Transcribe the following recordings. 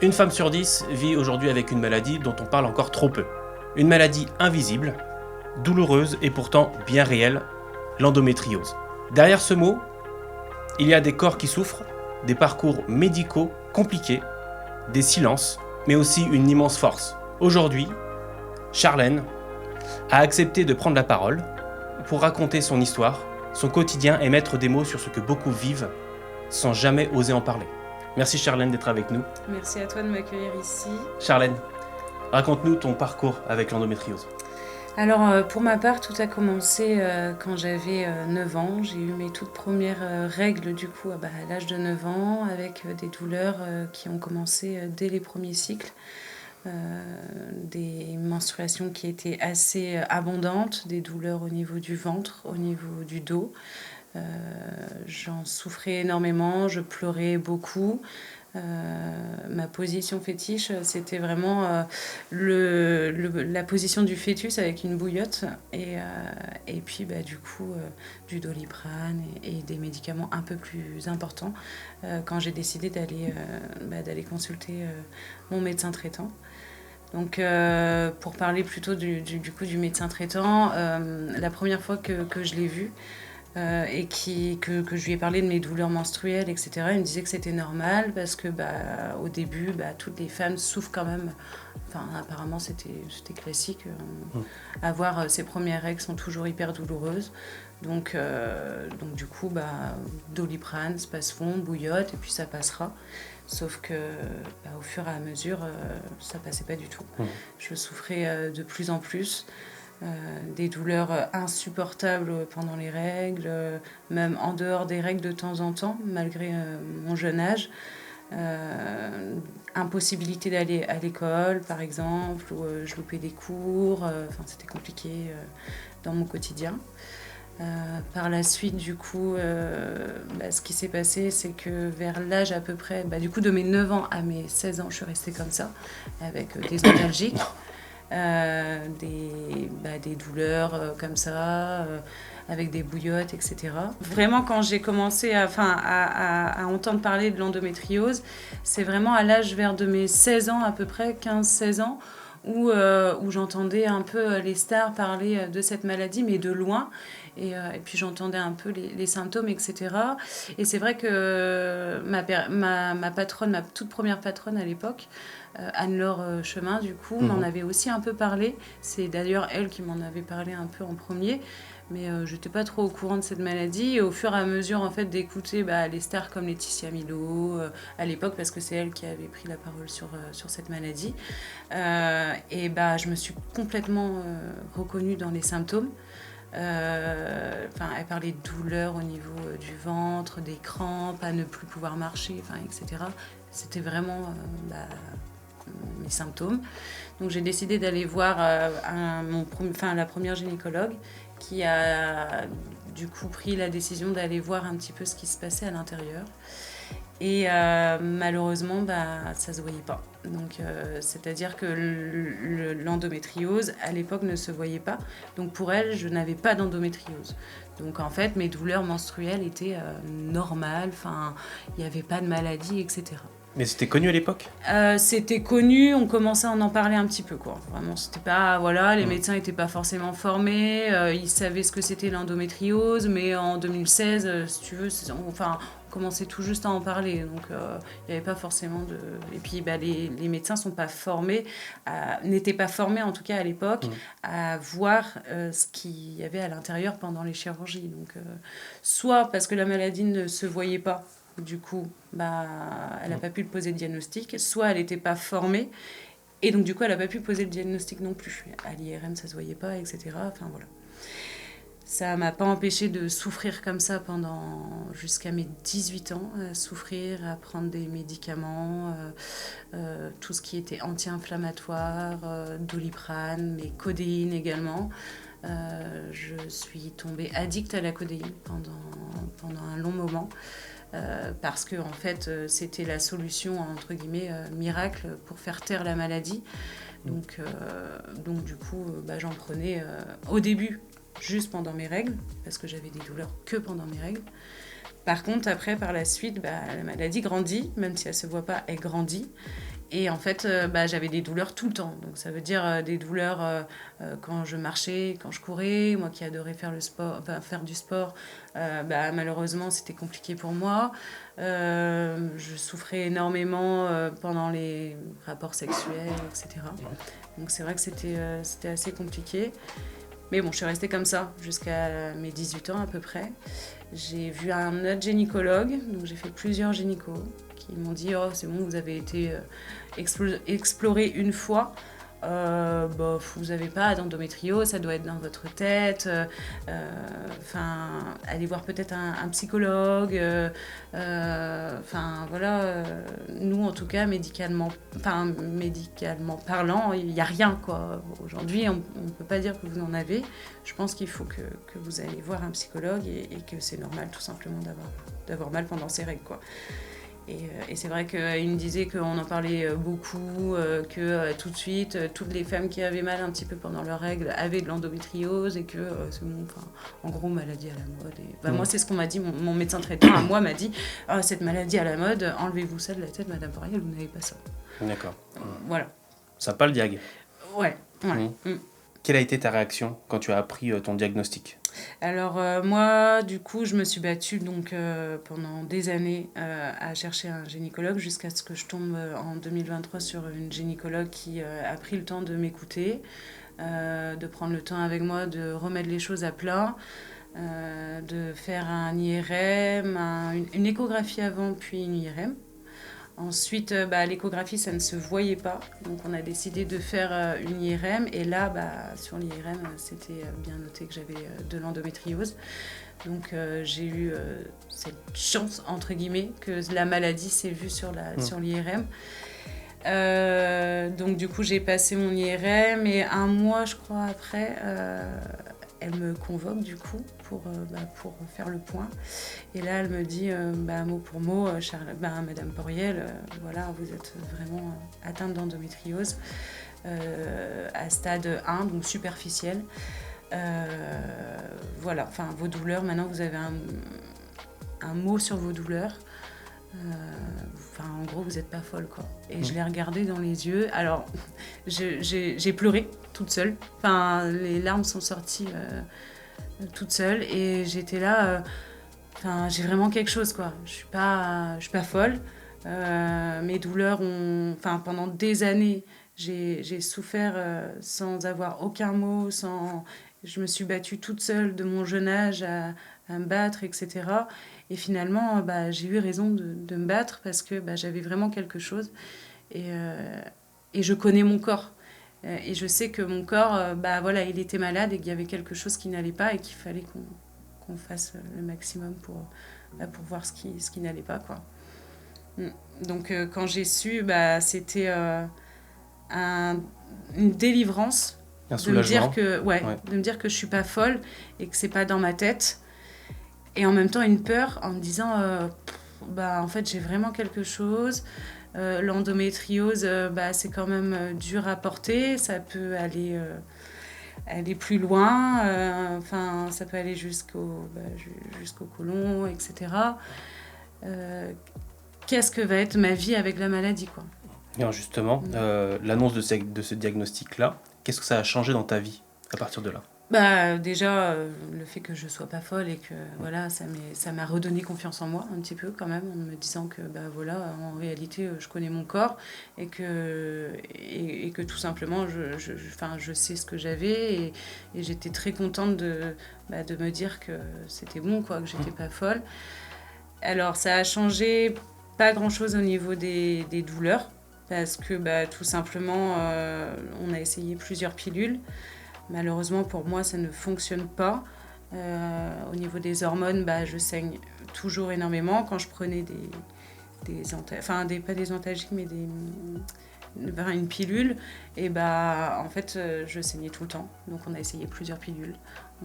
Une femme sur 10 vit aujourd'hui avec une maladie dont on parle encore trop peu. Une maladie invisible, douloureuse et pourtant bien réelle, l'endométriose. Derrière ce mot, il y a des corps qui souffrent, des parcours médicaux compliqués, des silences, mais aussi une immense force. Aujourd'hui, Charlène a accepté de prendre la parole pour raconter son histoire, son quotidien et mettre des mots sur ce que beaucoup vivent sans jamais oser en parler. Merci Charlène d'être avec nous. Merci à toi de m'accueillir ici. Charlène, raconte-nous ton parcours avec l'endométriose. Alors pour ma part, tout a commencé quand j'avais 9 ans. J'ai eu mes toutes premières règles du coup à l'âge de 9 ans avec des douleurs qui ont commencé dès les premiers cycles. Des menstruations qui étaient assez abondantes, des douleurs au niveau du ventre, au niveau du dos. J'en souffrais énormément, je pleurais beaucoup. Ma position fétiche, c'était vraiment la position du fœtus avec une bouillotte et puis du coup du Doliprane et des médicaments un peu plus importants quand j'ai décidé d'aller consulter mon médecin traitant. Donc pour parler plutôt du médecin traitant, la première fois que je l'ai vu, et que je lui ai parlé de mes douleurs menstruelles, etc. Il me disait que c'était normal parce que au début, toutes les femmes souffrent quand même. Enfin, apparemment, c'était classique. Avoir ses premières règles sont toujours hyper douloureuses. Donc du coup, Doliprane, Spasfon, bouillotte, et puis ça passera. Sauf que au fur et à mesure, ça passait pas du tout. Je souffrais de plus en plus. Des douleurs insupportables pendant les règles, même en dehors des règles de temps en temps, malgré mon jeune âge. Impossibilité d'aller à l'école, par exemple, où je loupais des cours. C'était compliqué dans mon quotidien. Par la suite, du coup, ce qui s'est passé, c'est que vers l'âge à peu près, de mes 9 ans à mes 16 ans, je suis restée comme ça, avec des antalgiques. Des douleurs comme ça, avec des bouillottes, etc. Vraiment, quand j'ai commencé à entendre parler de l'endométriose, c'est vraiment à l'âge vers de mes 16 ans, à peu près 15-16 ans, où j'entendais un peu les stars parler de cette maladie, mais de loin. Et puis j'entendais un peu les symptômes, etc. Et c'est vrai que ma patronne, ma toute première patronne à l'époque, Anne-Laure Chemin, du coup, m'en avait aussi un peu parlé. C'est d'ailleurs elle qui m'en avait parlé un peu en premier. Mais je n'étais pas trop au courant de cette maladie. Et au fur et à mesure en fait, d'écouter les stars comme Laetitia Milo, à l'époque, parce que c'est elle qui avait pris la parole sur cette maladie. Je me suis complètement reconnue dans les symptômes. Elle parlait de douleurs au niveau du ventre, des crampes, à ne plus pouvoir marcher, etc. C'était vraiment mes symptômes. Donc j'ai décidé d'aller voir la première gynécologue qui a du coup pris la décision d'aller voir un petit peu ce qui se passait à l'intérieur. Et malheureusement, ça se voyait pas. Donc, c'est-à-dire que l'endométriose, à l'époque, ne se voyait pas. Donc, pour elle, je n'avais pas d'endométriose. Donc, en fait, mes douleurs menstruelles étaient normales. Enfin, il n'y avait pas de maladie, etc. Mais c'était connu à l'époque ? C'était connu, on commençait à en parler un petit peu, quoi. Vraiment, c'était pas... Voilà, les médecins n'étaient pas forcément formés, ils savaient ce que c'était l'endométriose, mais en 2016, si tu veux, on commençait tout juste à en parler, donc il n'y avait pas forcément de... Et puis, les médecins n'étaient pas formés, en tout cas à l'époque, à voir ce qu'il y avait à l'intérieur pendant les chirurgies. Donc, soit parce que la maladie ne se voyait pas, du coup, elle n'a pas pu poser le diagnostic, soit elle n'était pas formée, et donc du coup, elle n'a pas pu poser le diagnostic non plus. À l'IRM, ça ne se voyait pas, etc. Enfin, voilà. Ça ne m'a pas empêché de souffrir comme ça jusqu'à mes 18 ans, souffrir, à prendre des médicaments, tout ce qui était anti-inflammatoire, Doliprane, mais codéine également. Je suis tombée addicte à la codéine pendant un long moment. Parce que en fait, c'était la solution, entre guillemets, miracle pour faire taire la maladie. Donc du coup, j'en prenais au début juste pendant mes règles, parce que j'avais des douleurs que pendant mes règles. Par contre, après, par la suite, la maladie grandit, même si elle ne se voit pas, elle grandit. Et en fait, j'avais des douleurs tout le temps. Donc ça veut dire des douleurs quand je marchais, quand je courais. Moi qui adorais faire, faire du sport, malheureusement c'était compliqué pour moi. Je souffrais énormément pendant les rapports sexuels, etc. Donc c'est vrai que c'était assez compliqué. Mais bon, je suis restée comme ça jusqu'à mes 18 ans à peu près. J'ai vu un autre gynécologue, donc j'ai fait plusieurs gynécos qui m'ont dit « Oh, c'est bon, vous avez été exploré une fois. Vous n'avez pas d'endométriose, ça doit être dans votre tête. Allez voir peut-être un psychologue. Nous, en tout cas, médicalement parlant, il n'y a rien, quoi. Aujourd'hui, on ne peut pas dire que vous en avez. Je pense qu'il faut que vous allez voir un psychologue et que c'est normal, tout simplement, d'avoir mal pendant ces règles, quoi. Et c'est vrai qu'il me disait qu'on en parlait beaucoup, que tout de suite, toutes les femmes qui avaient mal un petit peu pendant leurs règles avaient de l'endométriose et que c'est bon, en gros, maladie à la mode. Moi, c'est ce qu'on m'a dit, mon médecin traitant à moi m'a dit « cette maladie à la mode, enlevez-vous ça de la tête, Madame Poriel, vous n'avez pas ça. » D'accord. Voilà. Ça n'a pas le diag. Ouais. Quelle a été ta réaction quand tu as appris ton diagnostic ? Alors moi, du coup, je me suis battue pendant des années à chercher un gynécologue jusqu'à ce que je tombe en 2023 sur une gynécologue qui a pris le temps de m'écouter, de prendre le temps avec moi, de remettre les choses à plat, de faire un IRM, une échographie avant, puis une IRM. Ensuite, l'échographie, ça ne se voyait pas. Donc, on a décidé de faire une IRM. Et là, sur l'IRM, c'était bien noté que j'avais de l'endométriose. Donc, j'ai eu cette chance, entre guillemets, que la maladie s'est vue sur l'IRM. Donc, du coup, j'ai passé mon IRM. Et un mois, je crois, après... elle me convoque du coup pour faire le point. Et là, elle me dit mot pour mot, Madame Poriel, vous êtes vraiment atteinte d'endométriose à stade 1, donc superficiel. Vos douleurs, maintenant vous avez un mot sur vos douleurs. En gros, vous n'êtes pas folle, quoi. Et je l'ai regardée dans les yeux. Alors, j'ai pleuré toute seule. Les larmes sont sorties toute seule. Et j'étais là... j'ai vraiment quelque chose, quoi. Je suis pas folle. Mes douleurs ont... pendant des années, j'ai souffert sans avoir aucun mot, Je me suis battue toute seule de mon jeune âge à me battre, etc. Et finalement, j'ai eu raison de me battre parce que j'avais vraiment quelque chose. Et je connais mon corps. Et je sais que mon corps, il était malade et qu'il y avait quelque chose qui n'allait pas et qu'il fallait qu'on fasse le maximum pour voir ce qui n'allait pas, quoi. Donc, quand j'ai su, c'était une délivrance. Un soulagement. De me dire que je suis pas folle et que c'est pas dans ma tête. Et en même temps, une peur en me disant, en fait, j'ai vraiment quelque chose. L'endométriose, c'est quand même dur à porter. Ça peut aller plus loin. Ça peut aller jusqu'au côlon, etc. Qu'est-ce que va être ma vie avec la maladie, quoi. Alors justement, l'annonce de ce diagnostic-là, qu'est-ce que ça a changé dans ta vie à partir de là ? Déjà, le fait que je sois pas folle et que ça m'a redonné confiance en moi un petit peu quand même, en me disant que en réalité je connais mon corps et que tout simplement je sais ce que j'avais et j'étais très contente de me dire que c'était bon, quoi, que j'étais pas folle. Alors ça a changé pas grand chose au niveau des douleurs parce que tout simplement on a essayé plusieurs pilules. Malheureusement, pour moi, ça ne fonctionne pas. Au niveau des hormones, je saigne toujours énormément. Quand je prenais pas des antalgiques, mais une pilule, et en fait, je saignais tout le temps. Donc, on a essayé plusieurs pilules.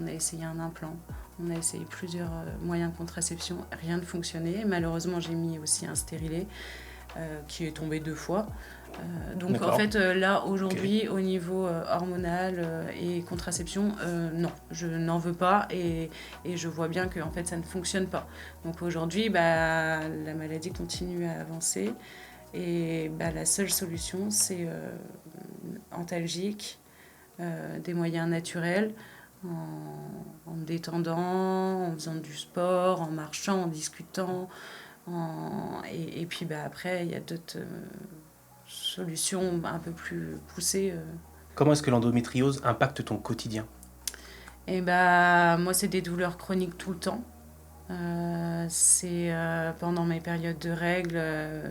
On a essayé un implant. On a essayé plusieurs moyens de contraception. Rien ne fonctionnait. Malheureusement, j'ai mis aussi un stérilet qui est tombé 2 fois. Donc D'accord. en fait là aujourd'hui au niveau hormonal et contraception non, je n'en veux pas et je vois bien que en fait ça ne fonctionne pas. Donc aujourd'hui la maladie continue à avancer. Et la seule solution, c'est antalgique, des moyens naturels, en me détendant, en faisant du sport, en marchant, en discutant. Et puis après, il y a d'autres solutions un peu plus poussées. Comment est-ce que l'endométriose impacte ton quotidien? Et moi, c'est des douleurs chroniques tout le temps. C'est pendant mes périodes de règles,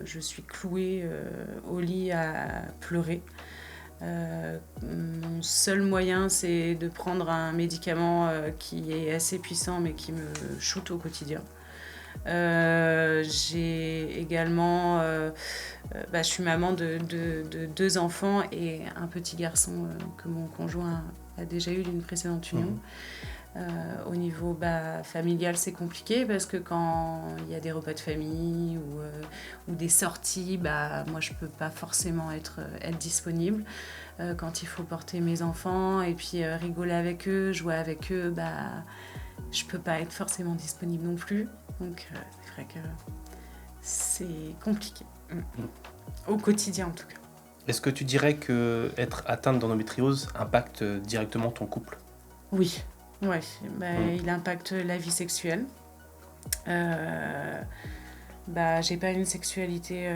je suis clouée au lit à pleurer. Mon seul moyen, c'est de prendre un médicament qui est assez puissant mais qui me shoote au quotidien. J'ai également, je suis maman de 2 enfants et un petit garçon que mon conjoint a déjà eu d'une précédente union. Au niveau familial, c'est compliqué parce que quand il y a des repas de famille ou des sorties, moi je peux pas forcément être disponible. Quand il faut porter mes enfants et puis rigoler avec eux, jouer avec eux, je peux pas être forcément disponible non plus. Donc c'est vrai que c'est compliqué. Au quotidien en tout cas. Est-ce que tu dirais que être atteinte d'endométriose impacte directement ton couple? Oui, ouais. Il impacte la vie sexuelle. J'ai pas une sexualité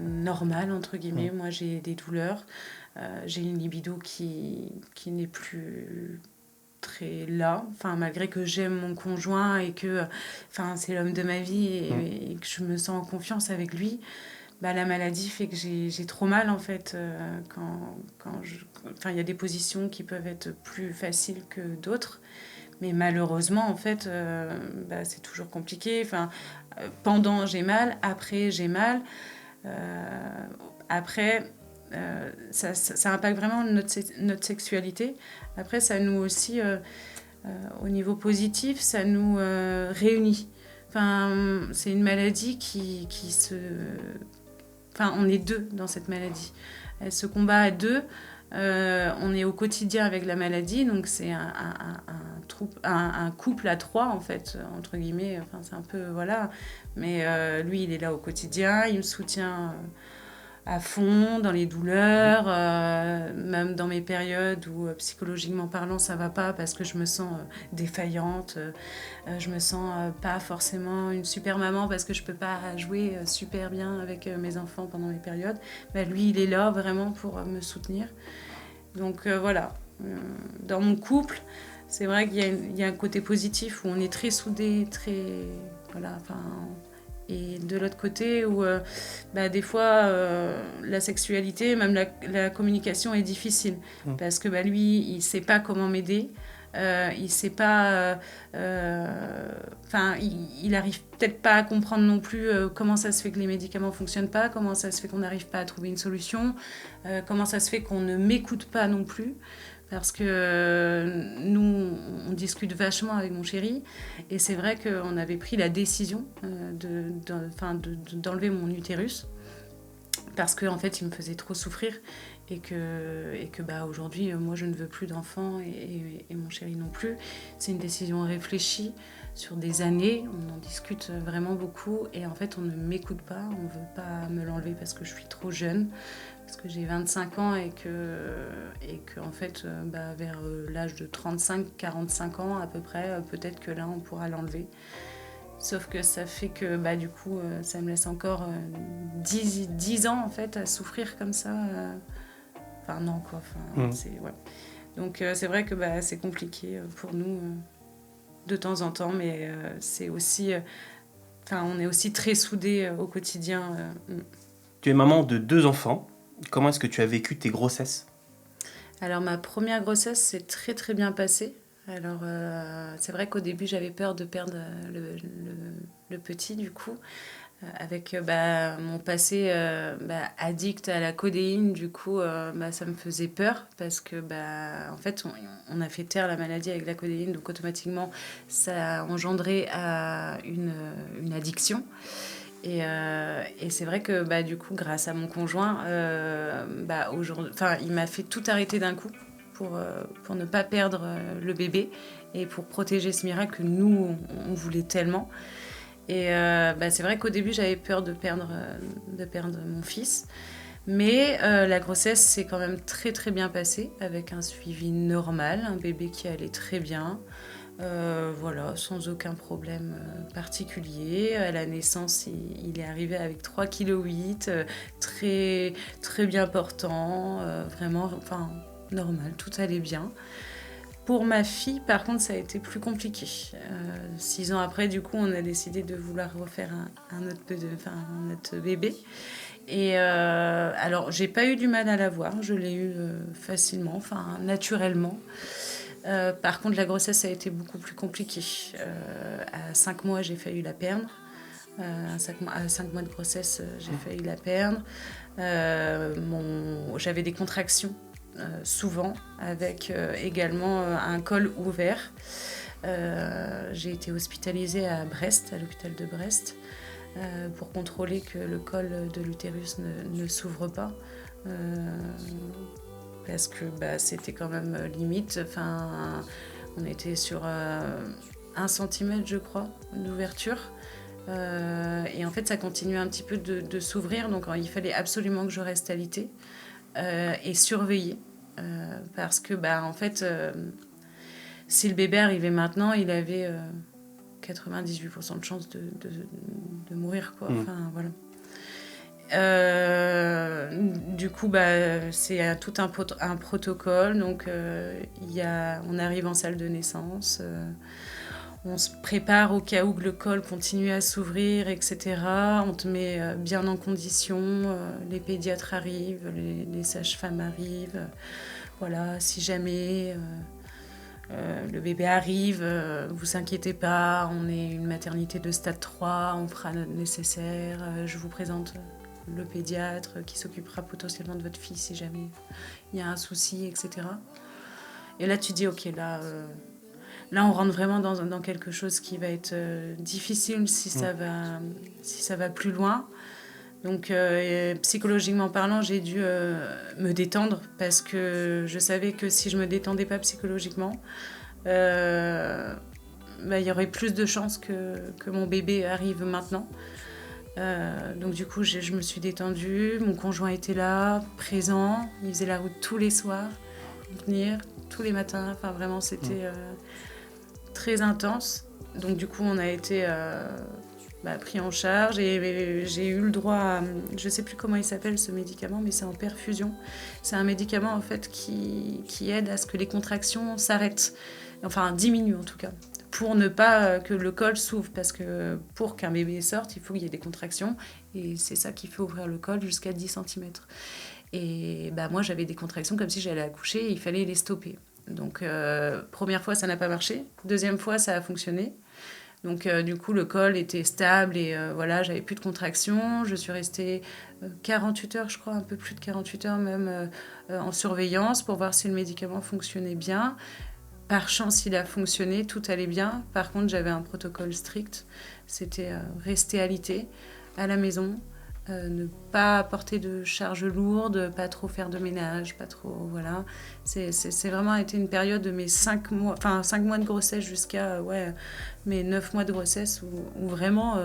normale entre guillemets. Moi j'ai des douleurs. J'ai une libido qui n'est plus très là, malgré que j'aime mon conjoint et que c'est l'homme de ma vie et que je me sens en confiance avec lui. La maladie fait que j'ai trop mal en fait il y a des positions qui peuvent être plus faciles que d'autres, mais malheureusement en fait c'est toujours compliqué. Pendant j'ai mal, après j'ai mal, après ça impacte vraiment notre sexualité. Après ça nous aussi au niveau positif ça nous réunit. C'est une maladie qui se... on est 2 dans cette maladie. Elle se combat à 2. On est au quotidien avec la maladie, donc c'est un couple à 3 en fait, entre guillemets. C'est un peu voilà. Mais lui, il est là au quotidien, il me soutient à fond dans les douleurs, même dans mes périodes où psychologiquement parlant ça va pas parce que je me sens défaillante, je me sens pas forcément une super maman parce que je peux pas jouer super bien avec mes enfants pendant mes périodes. Lui il est là vraiment pour me soutenir. Donc voilà, dans mon couple c'est vrai qu'il y a un côté positif où on est très soudés, très voilà, et de l'autre côté où des fois la sexualité, même la communication est difficile parce que lui il sait pas comment m'aider, il sait pas il arrive peut-être pas à comprendre non plus comment ça se fait que les médicaments fonctionnent pas, comment ça se fait qu'on n'arrive pas à trouver une solution, comment ça se fait qu'on ne m'écoute pas non plus. Parce que nous, on discute vachement avec mon chéri. Et c'est vrai qu'on avait pris la décision d'enlever mon utérus. Parce qu'en fait, il me faisait trop souffrir. Et que aujourd'hui, moi, je ne veux plus d'enfants et mon chéri non plus. C'est une décision réfléchie sur des années. On en discute vraiment beaucoup. Et en fait, on ne m'écoute pas. On ne veut pas me l'enlever parce que je suis trop jeune. Parce que j'ai 25 ans et que en fait, vers l'âge de 35-45 ans à peu près, peut-être que là, on pourra l'enlever. Sauf que ça fait que du coup, ça me laisse encore 10 ans en fait, à souffrir comme ça. Non, quoi. Ouais. Donc c'est vrai que c'est compliqué pour nous de temps en temps, mais c'est aussi... on est aussi très soudés au quotidien. Tu es maman de 2 enfants. Comment est-ce que tu as vécu tes grossesses? Alors ma première grossesse s'est très très bien passée. Alors c'est vrai qu'au début j'avais peur de perdre le petit du coup. Avec mon passé addict à la codéine, du coup ça me faisait peur parce que en fait on a fait taire la maladie avec la codéine, donc automatiquement ça a engendré une addiction. Et c'est vrai que du coup, grâce à mon conjoint, aujourd'hui, il m'a fait tout arrêter d'un coup pour ne pas perdre le bébé et pour protéger ce miracle que nous, on voulait tellement. Et c'est vrai qu'au début, j'avais peur de perdre mon fils. Mais la grossesse s'est quand même très très bien passée, avec un suivi normal, un bébé qui allait très bien. Voilà, sans aucun problème particulier. À la naissance, il est arrivé avec 3,8 kg, très, très bien portant, vraiment, enfin, normal, tout allait bien. Pour ma fille, par contre, ça a été plus compliqué. 6 ans après, du coup, on a décidé de vouloir refaire un autre bébé. Et alors, j'ai pas eu du mal à l'avoir, je l'ai eu facilement, enfin, naturellement. Par contre, la grossesse a été beaucoup plus compliquée. À 5 mois, j'ai failli la perdre. À 5 mois de grossesse, j'ai failli la perdre. J'avais des contractions souvent, avec également un col ouvert. J'ai été hospitalisée à Brest, à l'hôpital de Brest, pour contrôler que le col de l'utérus ne s'ouvre pas. Parce que c'était quand même limite. Enfin, on était sur 1 cm, je crois, d'ouverture. Et en fait, ça continuait un petit peu de s'ouvrir. Donc, il fallait absolument que je reste alitée et surveiller. Parce que, en fait, si le bébé arrivait maintenant, il avait 98% de chances de mourir, quoi. Enfin, voilà. Du coup, c'est tout un protocole. Donc, on arrive en salle de naissance. On se prépare au cas où le col continue à s'ouvrir, etc. On te met bien en condition. Les pédiatres arrivent, les sages-femmes arrivent. Voilà, si jamais le bébé arrive, vous inquiétez pas, on est une maternité de stade 3, on fera le nécessaire. Je vous présente le pédiatre qui s'occupera potentiellement de votre fille si jamais il y a un souci, etc. Et là, tu dis, ok, là on rentre vraiment dans quelque chose qui va être difficile si ça va plus loin. Donc, psychologiquement parlant, j'ai dû me détendre parce que je savais que si je me détendais pas psychologiquement, il y aurait plus de chances que mon bébé arrive maintenant. Donc du coup, je me suis détendue. Mon conjoint était là, présent. Il faisait la route tous les soirs, venir tous les matins. Enfin, vraiment, c'était très intense. Donc du coup, on a été pris en charge et j'ai eu le droit à, je sais plus comment il s'appelle ce médicament, mais c'est en perfusion. C'est un médicament en fait qui aide à ce que les contractions s'arrêtent, enfin diminuent en tout cas, pour ne pas que le col s'ouvre, parce que pour qu'un bébé sorte, il faut qu'il y ait des contractions et c'est ça qui fait ouvrir le col jusqu'à 10 cm. Et moi j'avais des contractions comme si j'allais accoucher et il fallait les stopper. Donc première fois ça n'a pas marché, deuxième fois ça a fonctionné. Donc du coup le col était stable et voilà, j'avais plus de contractions. Je suis restée 48 heures, je crois, un peu plus de 48 heures même en surveillance pour voir si le médicament fonctionnait bien. Par chance, il a fonctionné, tout allait bien. Par contre, j'avais un protocole strict. C'était rester alité à la maison, ne pas porter de charges lourdes, pas trop faire de ménage, pas trop, voilà. C'est vraiment été une période de mes 5 mois de grossesse jusqu'à mes 9 mois de grossesse où vraiment,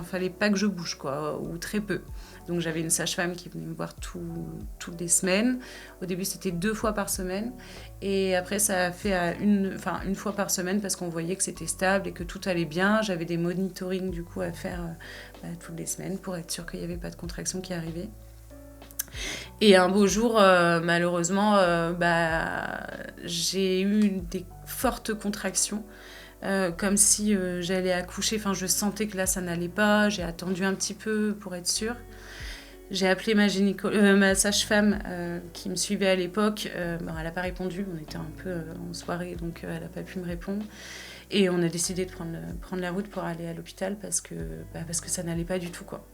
fallait pas que je bouge, quoi, ou très peu. Donc j'avais une sage-femme qui venait me voir toutes les semaines. Au début, c'était 2 fois par semaine. Et après, ça a fait à une fois par semaine parce qu'on voyait que c'était stable et que tout allait bien. J'avais des monitorings du coup à faire toutes les semaines pour être sûre qu'il n'y avait pas de contraction qui arrivait. Et un beau jour, malheureusement, j'ai eu des fortes contractions. Comme si j'allais accoucher. Enfin, je sentais que là, ça n'allait pas. J'ai attendu un petit peu pour être sûre. J'ai appelé ma sage-femme qui me suivait à l'époque. Elle n'a pas répondu. On était un peu en soirée, donc elle n'a pas pu me répondre. Et on a décidé de prendre la route pour aller à l'hôpital parce que ça n'allait pas du tout, quoi.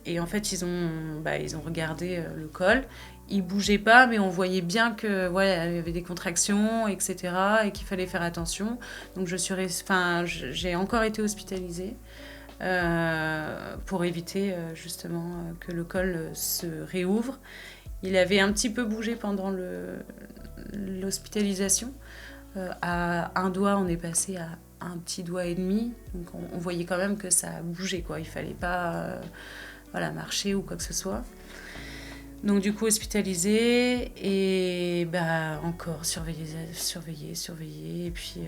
Et en fait, ils ont regardé le col. Il bougeait pas, mais on voyait bien que il y avait des contractions, etc. et qu'il fallait faire attention. Donc j'ai encore été hospitalisée pour éviter justement que le col se réouvre. Il avait un petit peu bougé pendant l'hospitalisation. À un doigt, on est passé à un petit doigt et demi. Donc on voyait quand même que ça bougeait, quoi. Il fallait pas marcher ou quoi que ce soit. Donc du coup hospitalisée et encore surveiller. Et puis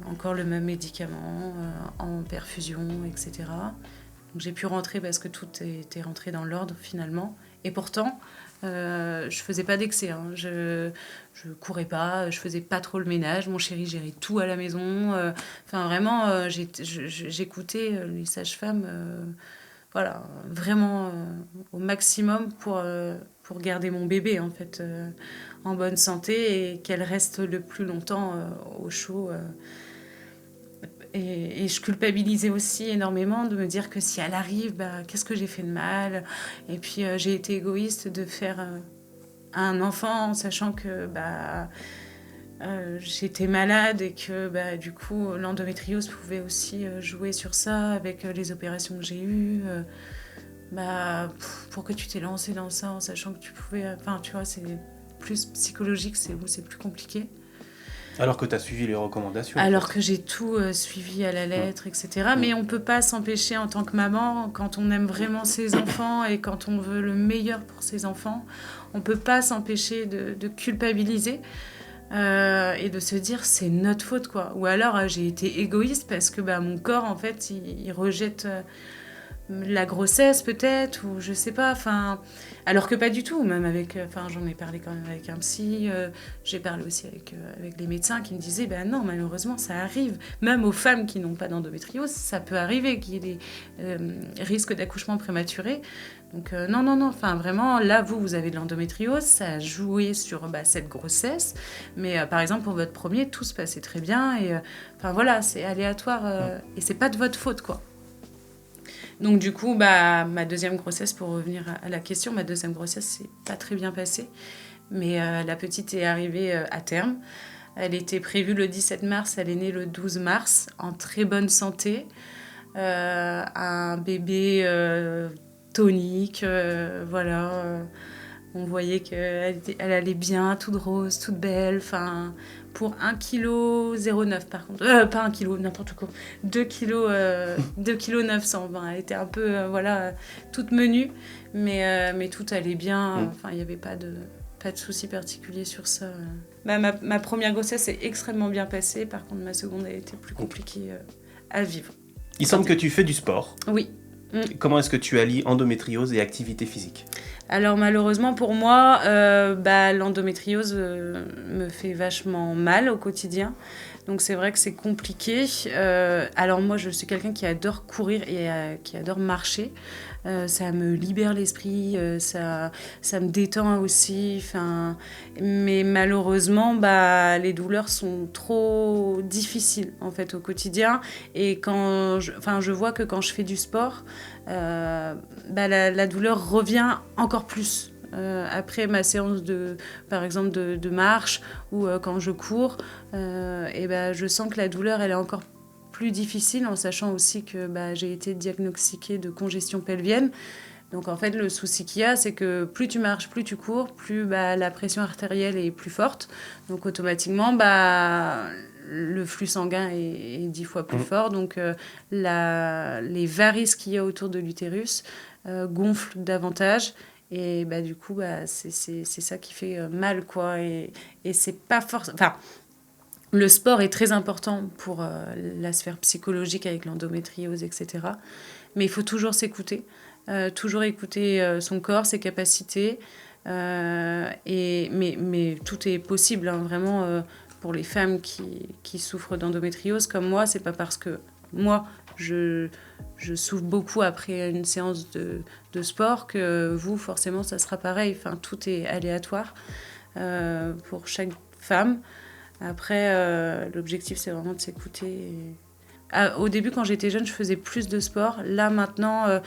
encore le même médicament en perfusion, etc. Donc j'ai pu rentrer parce que tout était rentré dans l'ordre finalement. Et pourtant, je faisais pas d'excès. Hein. Je courais pas, je faisais pas trop le ménage. Mon chéri gérait tout à la maison. Vraiment, j'écoutais les sages-femmes. Vraiment au maximum pour garder mon bébé en fait en bonne santé et qu'elle reste le plus longtemps au chaud. Et je culpabilisais aussi énormément de me dire que si elle arrive, qu'est-ce que j'ai fait de mal. Et puis j'ai été égoïste de faire un enfant en sachant que j'étais malade et que du coup l'endométriose pouvait aussi jouer sur ça avec les opérations que j'ai eues. Pourquoi tu t'es lancée dans ça en sachant que tu pouvais... tu vois, c'est plus psychologique, c'est plus compliqué. Alors que tu as suivi les recommandations. Alors que j'ai tout suivi à la lettre, etc. Mais on ne peut pas s'empêcher en tant que maman, quand on aime vraiment ses enfants et quand on veut le meilleur pour ses enfants, on ne peut pas s'empêcher de culpabiliser et de se dire c'est notre faute, quoi. Ou alors j'ai été égoïste parce que mon corps, en fait, il rejette... la grossesse peut-être, ou je sais pas, alors que pas du tout, même avec, j'en ai parlé quand même avec un psy, j'ai parlé aussi avec les médecins qui me disaient, non, malheureusement ça arrive, même aux femmes qui n'ont pas d'endométriose, ça peut arriver qu'il y ait des risques d'accouchement prématuré, donc non, vraiment, là vous avez de l'endométriose, ça a joué sur cette grossesse, mais par exemple pour votre premier, tout se passait très bien, et c'est aléatoire, et c'est pas de votre faute, quoi. Donc du coup, ma deuxième grossesse, pour revenir à la question, ma deuxième grossesse s'est pas très bien passée. Mais la petite est arrivée à terme. Elle était prévue le 17 mars, elle est née le 12 mars, en très bonne santé. Un bébé tonique, on voyait qu'elle allait bien, toute rose, toute belle, pour 1,09 kg par contre, pas 1 kg, n'importe quoi, 2 kg 900, elle était un peu, toute menue, mais tout allait bien, il n'y avait pas de souci particulier sur ça. Ma première grossesse est extrêmement bien passée, par contre ma seconde a été plus compliquée à vivre. Il semble que tu fais du sport. Oui. Comment est-ce que tu allies endométriose et activité physique ? Alors malheureusement pour moi, l'endométriose me fait vachement mal au quotidien. Donc c'est vrai que c'est compliqué. Alors moi je suis quelqu'un qui adore courir et qui adore marcher. Ça me libère l'esprit, ça me détend aussi. Mais malheureusement, les douleurs sont trop difficiles en fait au quotidien. Et je vois que quand je fais du sport, la douleur revient encore plus. Après ma séance par exemple de marche ou quand je cours, je sens que la douleur elle est encore plus difficile, en sachant aussi que j'ai été diagnostiquée de congestion pelvienne. Donc en fait le souci qu'il y a, c'est que plus tu marches, plus tu cours, plus la pression artérielle est plus forte. Donc automatiquement le flux sanguin est 10 fois plus fort. Donc les varices qu'il y a autour de l'utérus gonflent davantage. Et du coup, c'est ça qui fait mal, quoi. Et c'est pas forcément... le sport est très important pour la sphère psychologique avec l'endométriose, etc. Mais il faut toujours s'écouter. Toujours écouter son corps, ses capacités. Mais tout est possible, hein, vraiment, pour les femmes qui souffrent d'endométriose. Comme moi, c'est pas parce que moi, je souffre beaucoup après une séance de sport que vous, forcément, ça sera pareil. Tout est aléatoire pour chaque femme. Après, l'objectif, c'est vraiment de s'écouter. Au début, quand j'étais jeune, je faisais plus de sport. Là, maintenant,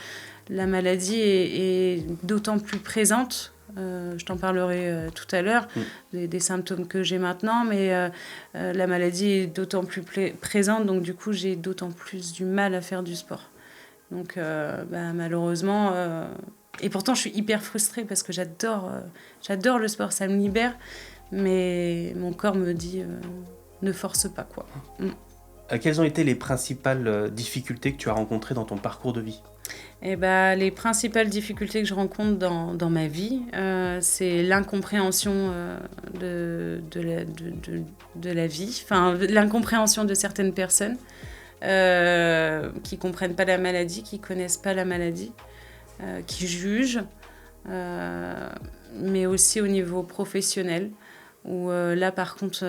la maladie est d'autant plus présente. Je t'en parlerai tout à l'heure des symptômes que j'ai maintenant, mais la maladie est d'autant plus présente, donc du coup j'ai d'autant plus du mal à faire du sport. Donc malheureusement, et pourtant je suis hyper frustrée parce que j'adore le sport, ça me libère, mais mon corps me dit ne force pas, quoi. Quelles ont été les principales difficultés que tu as rencontrées dans ton parcours de vie ? Eh ben, les principales difficultés que je rencontre dans ma vie, c'est l'incompréhension de la vie, enfin l'incompréhension de certaines personnes qui comprennent pas la maladie, qui connaissent pas la maladie, qui jugent, mais aussi au niveau professionnel, où là par contre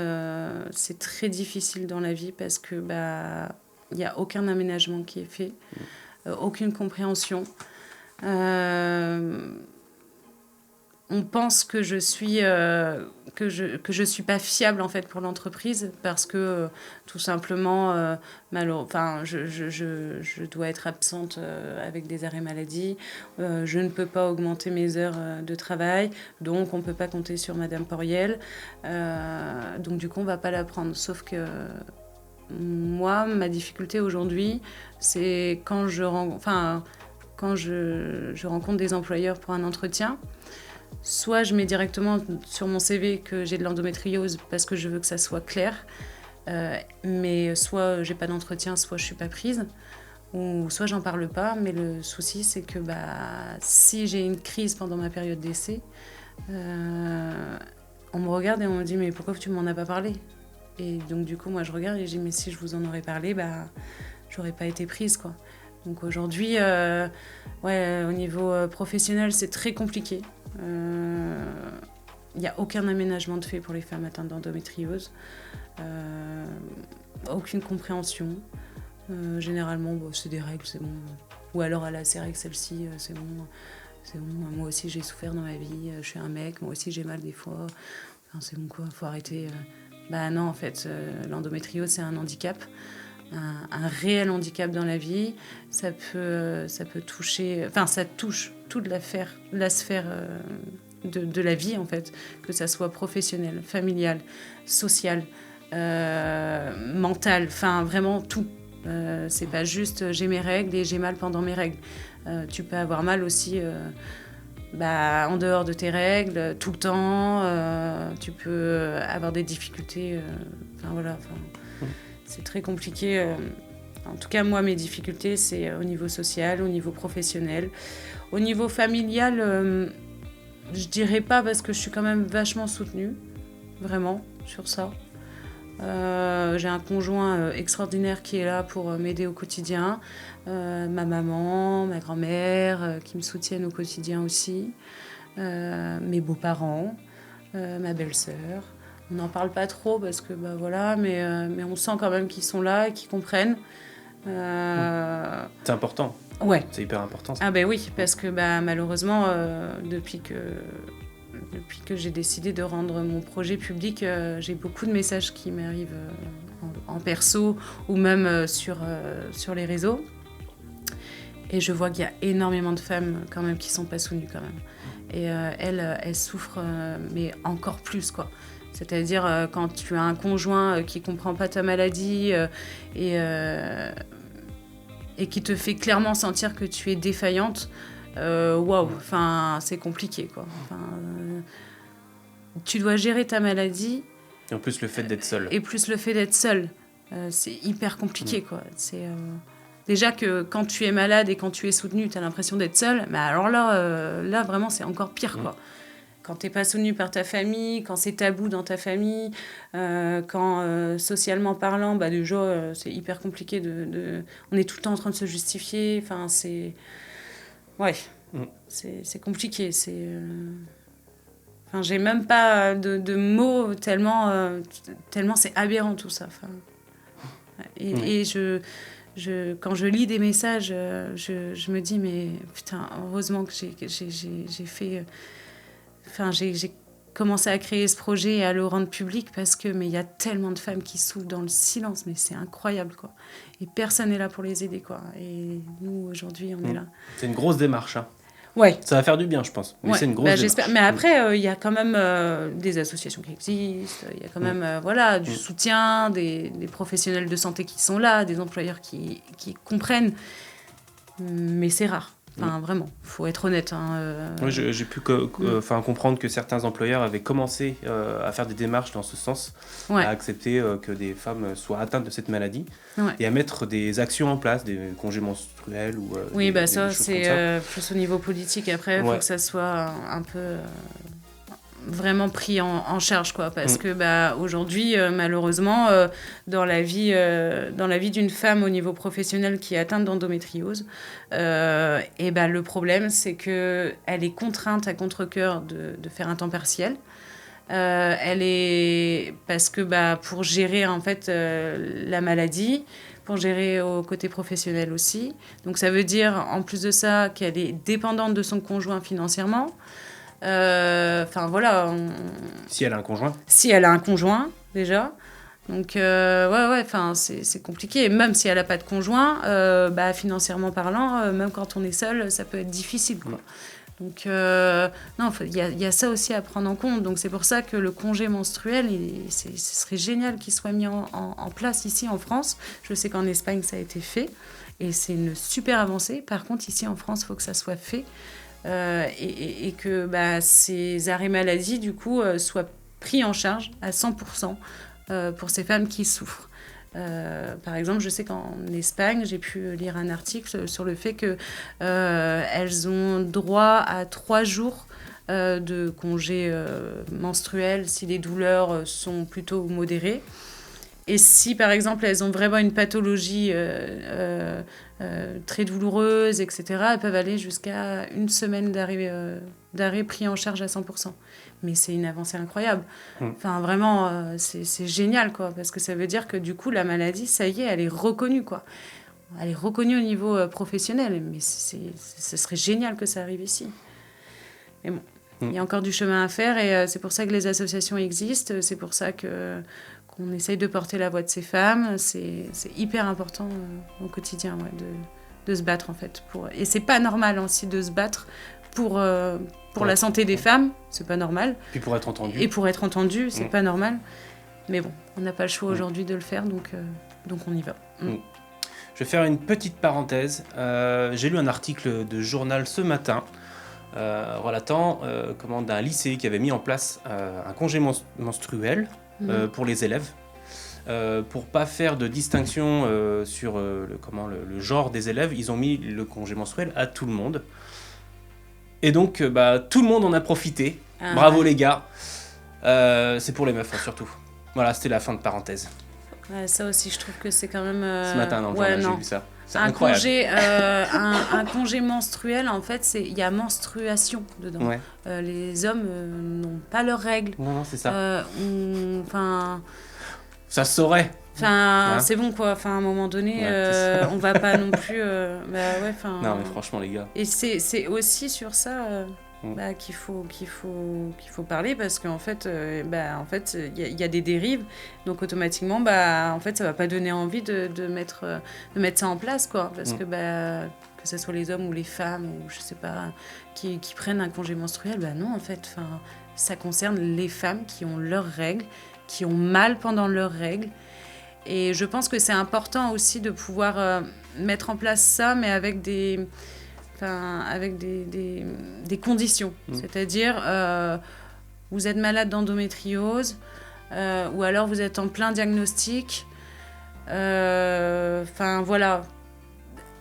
c'est très difficile dans la vie parce que il n'y a aucun aménagement qui est fait. Aucune compréhension. On pense que je suis pas fiable en fait pour l'entreprise parce que tout simplement je dois être absente avec des arrêts maladie. Je ne peux pas augmenter mes heures de travail, donc on peut pas compter sur Madame Poriel. Donc du coup on va pas la prendre. Sauf que moi, ma difficulté aujourd'hui, c'est quand je rencontre des employeurs pour un entretien, soit je mets directement sur mon CV que j'ai de l'endométriose parce que je veux que ça soit clair, mais soit j'ai pas d'entretien, soit je suis pas prise, ou soit j'en parle pas. Mais le souci, c'est que si j'ai une crise pendant ma période d'essai, on me regarde et on me dit « mais pourquoi tu m'en as pas parlé ?» Et donc, du coup, moi, je regarde et je dis, mais si je vous en aurais parlé, j'aurais pas été prise, quoi. Donc, aujourd'hui, au niveau professionnel, c'est très compliqué. Il n'y a aucun aménagement de fait pour les femmes atteintes d'endométriose. Aucune compréhension. Généralement, c'est des règles, c'est bon. Ou alors, ces règles, celle-ci, c'est bon. C'est bon, moi aussi, j'ai souffert dans ma vie. Je suis un mec, moi aussi, j'ai mal des fois. Enfin, c'est bon, quoi, faut arrêter... non, en fait, l'endométriose, c'est un handicap, un réel handicap dans la vie. Ça peut toucher... Enfin, ça touche toute la sphère de la vie, en fait, que ça soit professionnel, familial, social, mental, enfin, vraiment tout. C'est pas juste j'ai mes règles et j'ai mal pendant mes règles. Tu peux avoir mal aussi... en dehors de tes règles, tout le temps, tu peux avoir des difficultés. C'est très compliqué. En tout cas, moi, mes difficultés, c'est au niveau social, au niveau professionnel. Au niveau familial, je dirais pas parce que je suis quand même vachement soutenue, vraiment, sur ça. J'ai un conjoint extraordinaire qui est là pour m'aider au quotidien. Ma maman, ma grand-mère qui me soutiennent au quotidien aussi. Mes beaux-parents, ma belle-sœur. On n'en parle pas trop parce que mais on sent quand même qu'ils sont là et qu'ils comprennent. C'est important. Ouais. C'est hyper important. Ça. Ah oui, parce que malheureusement, depuis que j'ai décidé de rendre mon projet public, j'ai beaucoup de messages qui m'arrivent en perso ou même sur les réseaux. Et je vois qu'il y a énormément de femmes quand même qui sont pas soutenues quand même. Et elles souffrent, mais encore plus, quoi. C'est-à-dire quand tu as un conjoint qui comprend pas ta maladie et qui te fait clairement sentir que tu es défaillante, c'est compliqué, quoi. Tu dois gérer ta maladie. Et en plus, le fait d'être seule. C'est hyper compliqué, quoi. Déjà que quand tu es malade et quand tu es soutenue, tu as l'impression d'être seule. Mais alors là, vraiment, c'est encore pire, quoi. Quand tu n'es pas soutenue par ta famille, quand c'est tabou dans ta famille, quand socialement parlant, déjà, c'est hyper compliqué on est tout le temps en train de se justifier. Enfin, c'est... Ouais, c'est compliqué. J'ai même pas de mots tellement c'est aberrant tout ça. Et quand je lis des messages, je me dis mais putain, heureusement que j'ai fait... j'ai commencé à créer ce projet et à le rendre public parce que il y a tellement de femmes qui souffrent dans le silence, mais c'est incroyable, quoi. Et personne n'est là pour les aider, quoi. Et nous, aujourd'hui, on est là. C'est une grosse démarche, hein. Ouais. Ça va faire du bien, je pense. Mais c'est une grosse démarche. J'espère. Mais après, il y a quand même des associations qui existent. Il y a quand même du soutien, des professionnels de santé qui sont là, des employeurs qui comprennent. Mais c'est rare. Enfin, vraiment, il faut être honnête. Oui, j'ai pu comprendre que certains employeurs avaient commencé à faire des démarches dans ce sens, à accepter que des femmes soient atteintes de cette maladie et à mettre des actions en place, des congés menstruels ou des ça, choses c'est comme ça. plus au niveau politique. Après, il faut que ça soit un peu... vraiment pris en charge, quoi, parce que aujourd'hui, malheureusement, dans la vie d'une femme au niveau professionnel qui est atteinte d'endométriose, le problème, c'est que elle est contrainte à contre-cœur de faire un temps partiel. Elle est parce que pour gérer en fait la maladie, pour gérer au côté professionnel aussi. Donc ça veut dire en plus de ça qu'elle est dépendante de son conjoint financièrement. Si elle a un conjoint. Si elle a un conjoint, déjà. Donc, c'est compliqué. Et même si elle n'a pas de conjoint, financièrement parlant, même quand on est seul, ça peut être difficile, quoi. Donc, il y a ça aussi à prendre en compte. Donc, c'est pour ça que le congé menstruel, ce serait génial qu'il soit mis en place ici en France. Je sais qu'en Espagne, ça a été fait. Et c'est une super avancée. Par contre, ici en France, il faut que ça soit fait. Et que ces arrêts maladie, du coup, soient pris en charge à 100% pour ces femmes qui souffrent. Par exemple, je sais qu'en Espagne, j'ai pu lire un article sur le fait qu'elles ont droit à 3 jours de congé menstruel si les douleurs sont plutôt modérées. Et si, par exemple, elles ont vraiment une pathologie très douloureuse, etc., elles peuvent aller jusqu'à 1 semaine d'arrêt pris en charge à 100%. Mais c'est une avancée incroyable. Enfin, vraiment, c'est génial, quoi, parce que ça veut dire que, du coup, la maladie, ça y est, elle est reconnue, quoi. Elle est reconnue au niveau professionnel, mais ce serait génial que ça arrive ici. Mais bon, il y a encore du chemin à faire, et c'est pour ça que les associations existent, c'est pour ça qu'on essaye de porter la voix de ces femmes. C'est hyper important au quotidien de se battre, en fait. Et c'est pas normal aussi de se battre pour la santé des femmes, c'est pas normal. Et pour être entendu. Et pour être entendu, c'est pas normal. Mais bon, on n'a pas le choix aujourd'hui de le faire, donc on y va. Je vais faire une petite parenthèse. J'ai lu un article de journal ce matin relatant d'un lycée qui avait mis en place un congé menstruel pour les élèves, pour pas faire de distinction sur le genre des élèves. Ils ont mis le congé menstruel à tout le monde. Et donc, tout le monde en a profité. Bravo les gars. C'est pour les meufs, surtout. Voilà, c'était la fin de parenthèse. Ouais, ça aussi, je trouve que c'est quand même... Ce matin, j'ai vu ça. C'est incroyable. Un congé menstruel, en fait, il y a menstruation dedans. Ouais. Les hommes n'ont pas leurs règles. Non, c'est ça. Ça se saurait. C'est bon, quoi. À un moment donné, on va pas non plus... non, mais franchement, les gars. Et c'est aussi sur ça qu'il faut parler, parce qu'en fait, il y a des dérives. Donc, automatiquement, en fait, ça va pas donner envie de mettre ça en place, quoi. Parce que ce soit les hommes ou les femmes, ou je sais pas, qui prennent un congé menstruel, non, en fait, ça concerne les femmes qui ont leurs règles, qui ont mal pendant leurs règles. Et je pense que c'est important aussi de pouvoir mettre en place ça, mais avec des conditions. C'est-à-dire, vous êtes malade d'endométriose, ou alors vous êtes en plein diagnostic.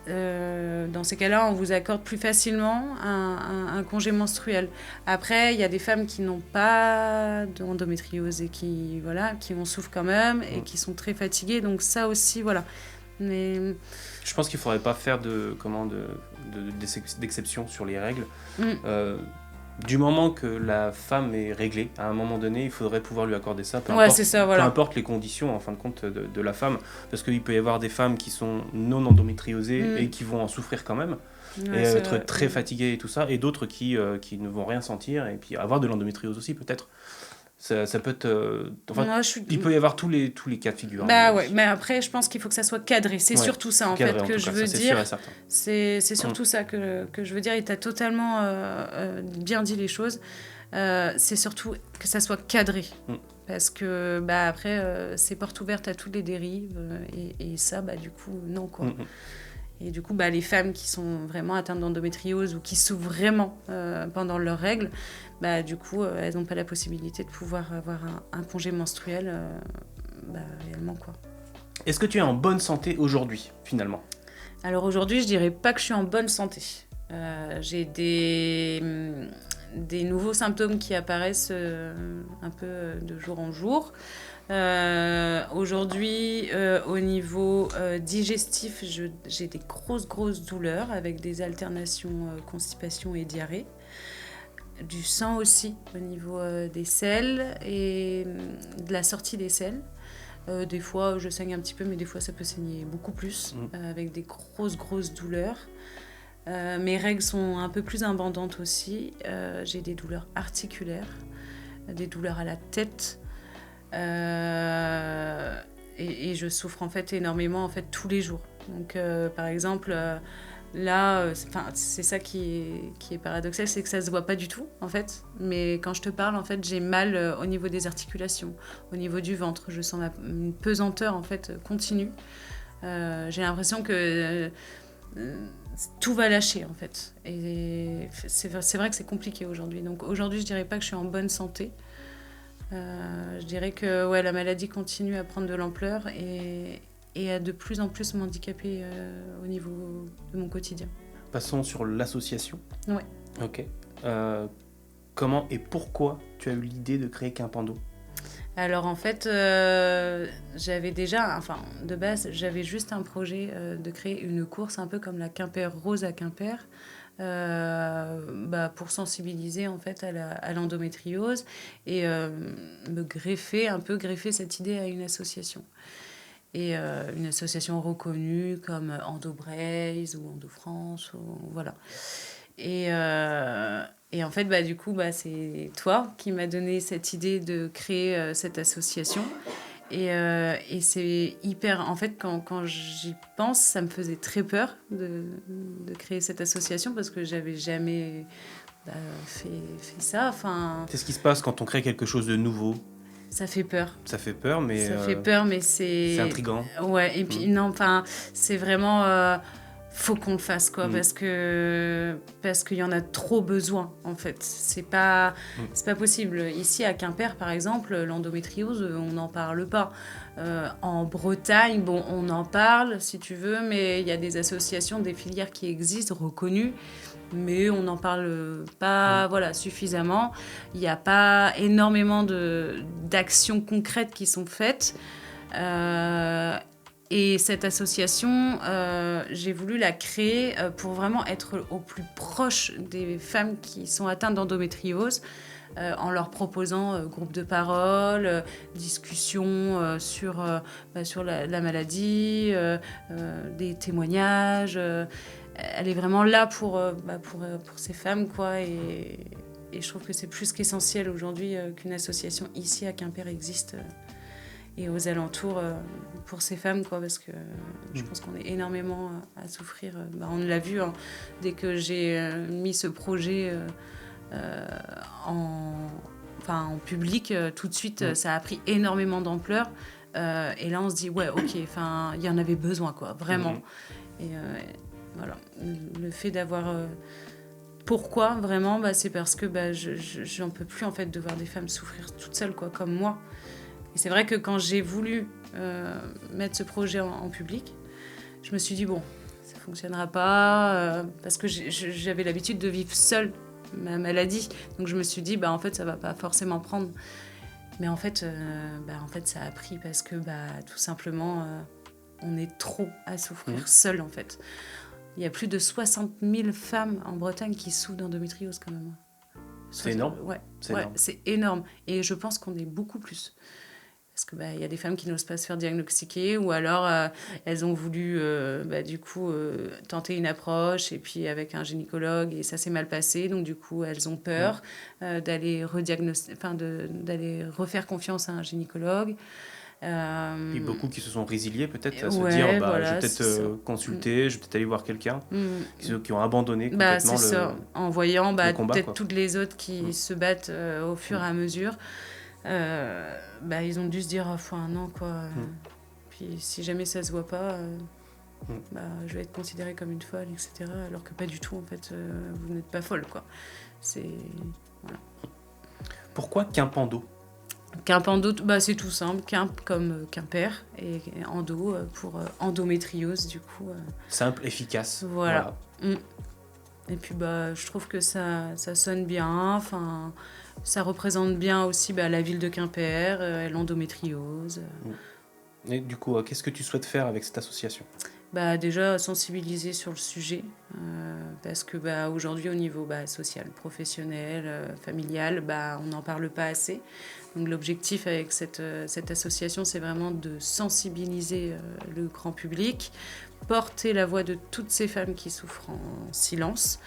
Dans ces cas-là, on vous accorde plus facilement un congé menstruel. Après, il y a des femmes qui n'ont pas d'endométriose et qui en souffrent quand même et qui sont très fatiguées. Donc ça aussi, voilà. Mais... Je pense qu'il ne faudrait pas faire d'exception sur les règles. Du moment que la femme est réglée, à un moment donné, il faudrait pouvoir lui accorder ça, peu importe les conditions, en fin de compte, de la femme. Parce qu'il peut y avoir des femmes qui sont non endométriosées et qui vont en souffrir quand même, et être très fatiguées et tout ça, et d'autres qui ne vont rien sentir, et puis avoir de l'endométriose aussi, peut-être. Ça peut être... il peut y avoir tous les cas de figure. Mais après, je pense qu'il faut que ça soit cadré. C'est surtout ça, en fait, que je veux dire. C'est surtout ça que je veux dire. Et tu as totalement bien dit les choses. C'est surtout que ça soit cadré. Parce que, après, c'est porte ouverte à toutes les dérives. Et ça, du coup, non, quoi. Et du coup, les femmes qui sont vraiment atteintes d'endométriose ou qui souffrent vraiment pendant leurs règles, du coup, elles n'ont pas la possibilité de pouvoir avoir un congé menstruel réellement, quoi. Est-ce que tu es en bonne santé aujourd'hui, finalement ? Alors aujourd'hui, je dirais pas que je suis en bonne santé. J'ai des nouveaux symptômes qui apparaissent un peu de jour en jour. Aujourd'hui, au niveau digestif, j'ai des grosses douleurs avec des alternations constipation et diarrhée. Du sang aussi au niveau des selles et de la sortie des selles. Des fois, je saigne un petit peu, mais des fois, ça peut saigner beaucoup plus, avec des grosses douleurs. Mes règles sont un peu plus abondantes aussi. J'ai des douleurs articulaires, des douleurs à la tête. Et je souffre en fait énormément tous les jours. Donc, par exemple... Là, c'est ça qui est paradoxal, c'est que ça se voit pas du tout, en fait. Mais quand je te parle, en fait, j'ai mal au niveau des articulations, au niveau du ventre. Je sens une pesanteur, en fait, continue. J'ai l'impression que tout va lâcher, en fait. Et c'est vrai que c'est compliqué aujourd'hui. Donc aujourd'hui, je dirais pas que je suis en bonne santé. Je dirais que la maladie continue à prendre de l'ampleur et à de plus en plus m'handicaper au niveau de mon quotidien. Passons sur l'association. Ouais. Ok. Comment et pourquoi tu as eu l'idée de créer Quimpando ? Alors en fait, j'avais déjà, de base, j'avais juste un projet de créer une course un peu comme la Quimper Rose à Quimper, pour sensibiliser en fait à l'endométriose et greffer cette idée à une association. Et une association reconnue comme EndoBraze ou EndoFrance, voilà. Et en fait, du coup, c'est toi qui m'as donné cette idée de créer cette association. Et c'est hyper... En fait, quand j'y pense, ça me faisait très peur de créer cette association parce que j'avais jamais fait ça. C'est ce qui se passe quand on crée quelque chose de nouveau. Ça fait peur. Ça fait peur, mais... Ça fait peur, mais c'est... C'est intriguant. Ouais, et puis c'est vraiment... faut qu'on le fasse, quoi, parce qu'il y en a trop besoin, en fait. C'est pas possible. Ici, à Quimper, par exemple, l'endométriose, on n'en parle pas. En Bretagne, on en parle, si tu veux, mais il y a des associations, des filières qui existent, reconnues, mais on n'en parle pas suffisamment. Il n'y a pas énormément d'actions concrètes qui sont faites. Et cette association, j'ai voulu la créer pour vraiment être au plus proche des femmes qui sont atteintes d'endométriose, en leur proposant groupe de parole, discussions sur la maladie, des témoignages. Elle est vraiment là pour ces femmes, quoi. Et je trouve que c'est plus qu'essentiel aujourd'hui qu'une association ici à Quimper existe. Et aux alentours pour ces femmes, quoi, parce que je pense qu'on est énormément à souffrir. On l'a vu, dès que j'ai mis ce projet en public, tout de suite, ça a pris énormément d'ampleur. Et là, on se dit, ouais, ok, il y en avait besoin, quoi, vraiment. Et voilà, le fait d'avoir... Pourquoi, vraiment, c'est parce que j'en peux plus, en fait, de voir des femmes souffrir toutes seules, quoi, comme moi. Et c'est vrai que quand j'ai voulu mettre ce projet en public, je me suis dit, ça ne fonctionnera pas, parce que j'avais l'habitude de vivre seule ma maladie. Donc je me suis dit, en fait, ça ne va pas forcément prendre. Mais en fait, ça a pris parce que tout simplement, on est trop à souffrir seule, en fait. Il y a plus de 60 000 femmes en Bretagne qui souffrent d'endométriose, quand même. C'est énorme. Ouais, c'est énorme. Et je pense qu'on est beaucoup plus. Parce que y a des femmes qui n'osent pas se faire diagnostiquer, ou alors elles ont voulu tenter une approche et puis avec un gynécologue et ça s'est mal passé, donc du coup elles ont peur d'aller d'aller refaire confiance à un gynécologue. Et beaucoup qui se sont résiliés peut-être à se dire je vais peut-être consulter, je vais peut-être aller voir quelqu'un, qui ont abandonné complètement en voyant le combat, peut-être toutes les autres qui se battent au fur et à mesure. Ils ont dû se dire faut un an, quoi. Puis si jamais ça se voit pas, je vais être considérée comme une folle, etc. Alors que pas du tout, en fait, vous n'êtes pas folle, quoi. C'est... Voilà. Pourquoi Quimpendo? Quimpendo, c'est tout simple, Quimp comme Quimper, et endo pour endométriose, du coup. Simple, efficace. Voilà. Et puis je trouve que ça sonne bien, enfin, ça représente bien aussi la ville de Quimper, l'endométriose. Et du coup, qu'est-ce que tu souhaites faire avec cette association? Déjà sensibiliser sur le sujet, parce que aujourd'hui au niveau social, professionnel, familial, on n'en parle pas assez. Donc l'objectif avec cette association, c'est vraiment de sensibiliser le grand public, porter la voix de toutes ces femmes qui souffrent en silence,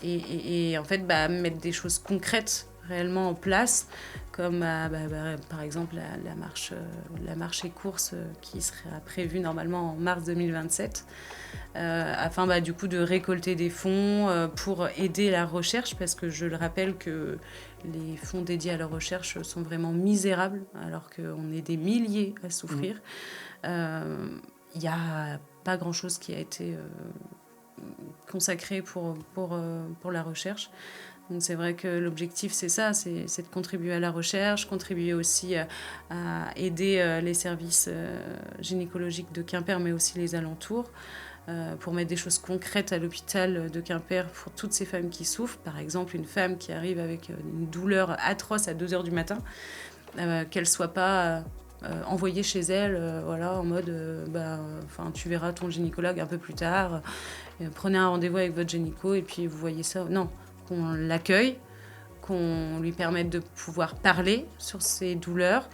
et en fait mettre des choses concrètes réellement en place, comme par exemple la marche et course qui sera prévue normalement en mars 2027, afin du coup de récolter des fonds pour aider la recherche, parce que je le rappelle que les fonds dédiés à la recherche sont vraiment misérables, alors qu'on est des milliers à souffrir. Il n'y a pas grand-chose qui a été consacré pour la recherche. Donc c'est vrai que l'objectif, c'est ça, c'est de contribuer à la recherche, contribuer aussi à aider les services gynécologiques de Quimper, mais aussi les alentours, pour mettre des choses concrètes à l'hôpital de Quimper pour toutes ces femmes qui souffrent. Par exemple, une femme qui arrive avec une douleur atroce à 2h du matin, qu'elle ne soit pas envoyée chez elle, en mode tu verras ton gynécologue un peu plus tard, prenez un rendez-vous avec votre gynéco et puis vous voyez ça. Non, qu'on l'accueille, qu'on lui permette de pouvoir parler sur ses douleurs,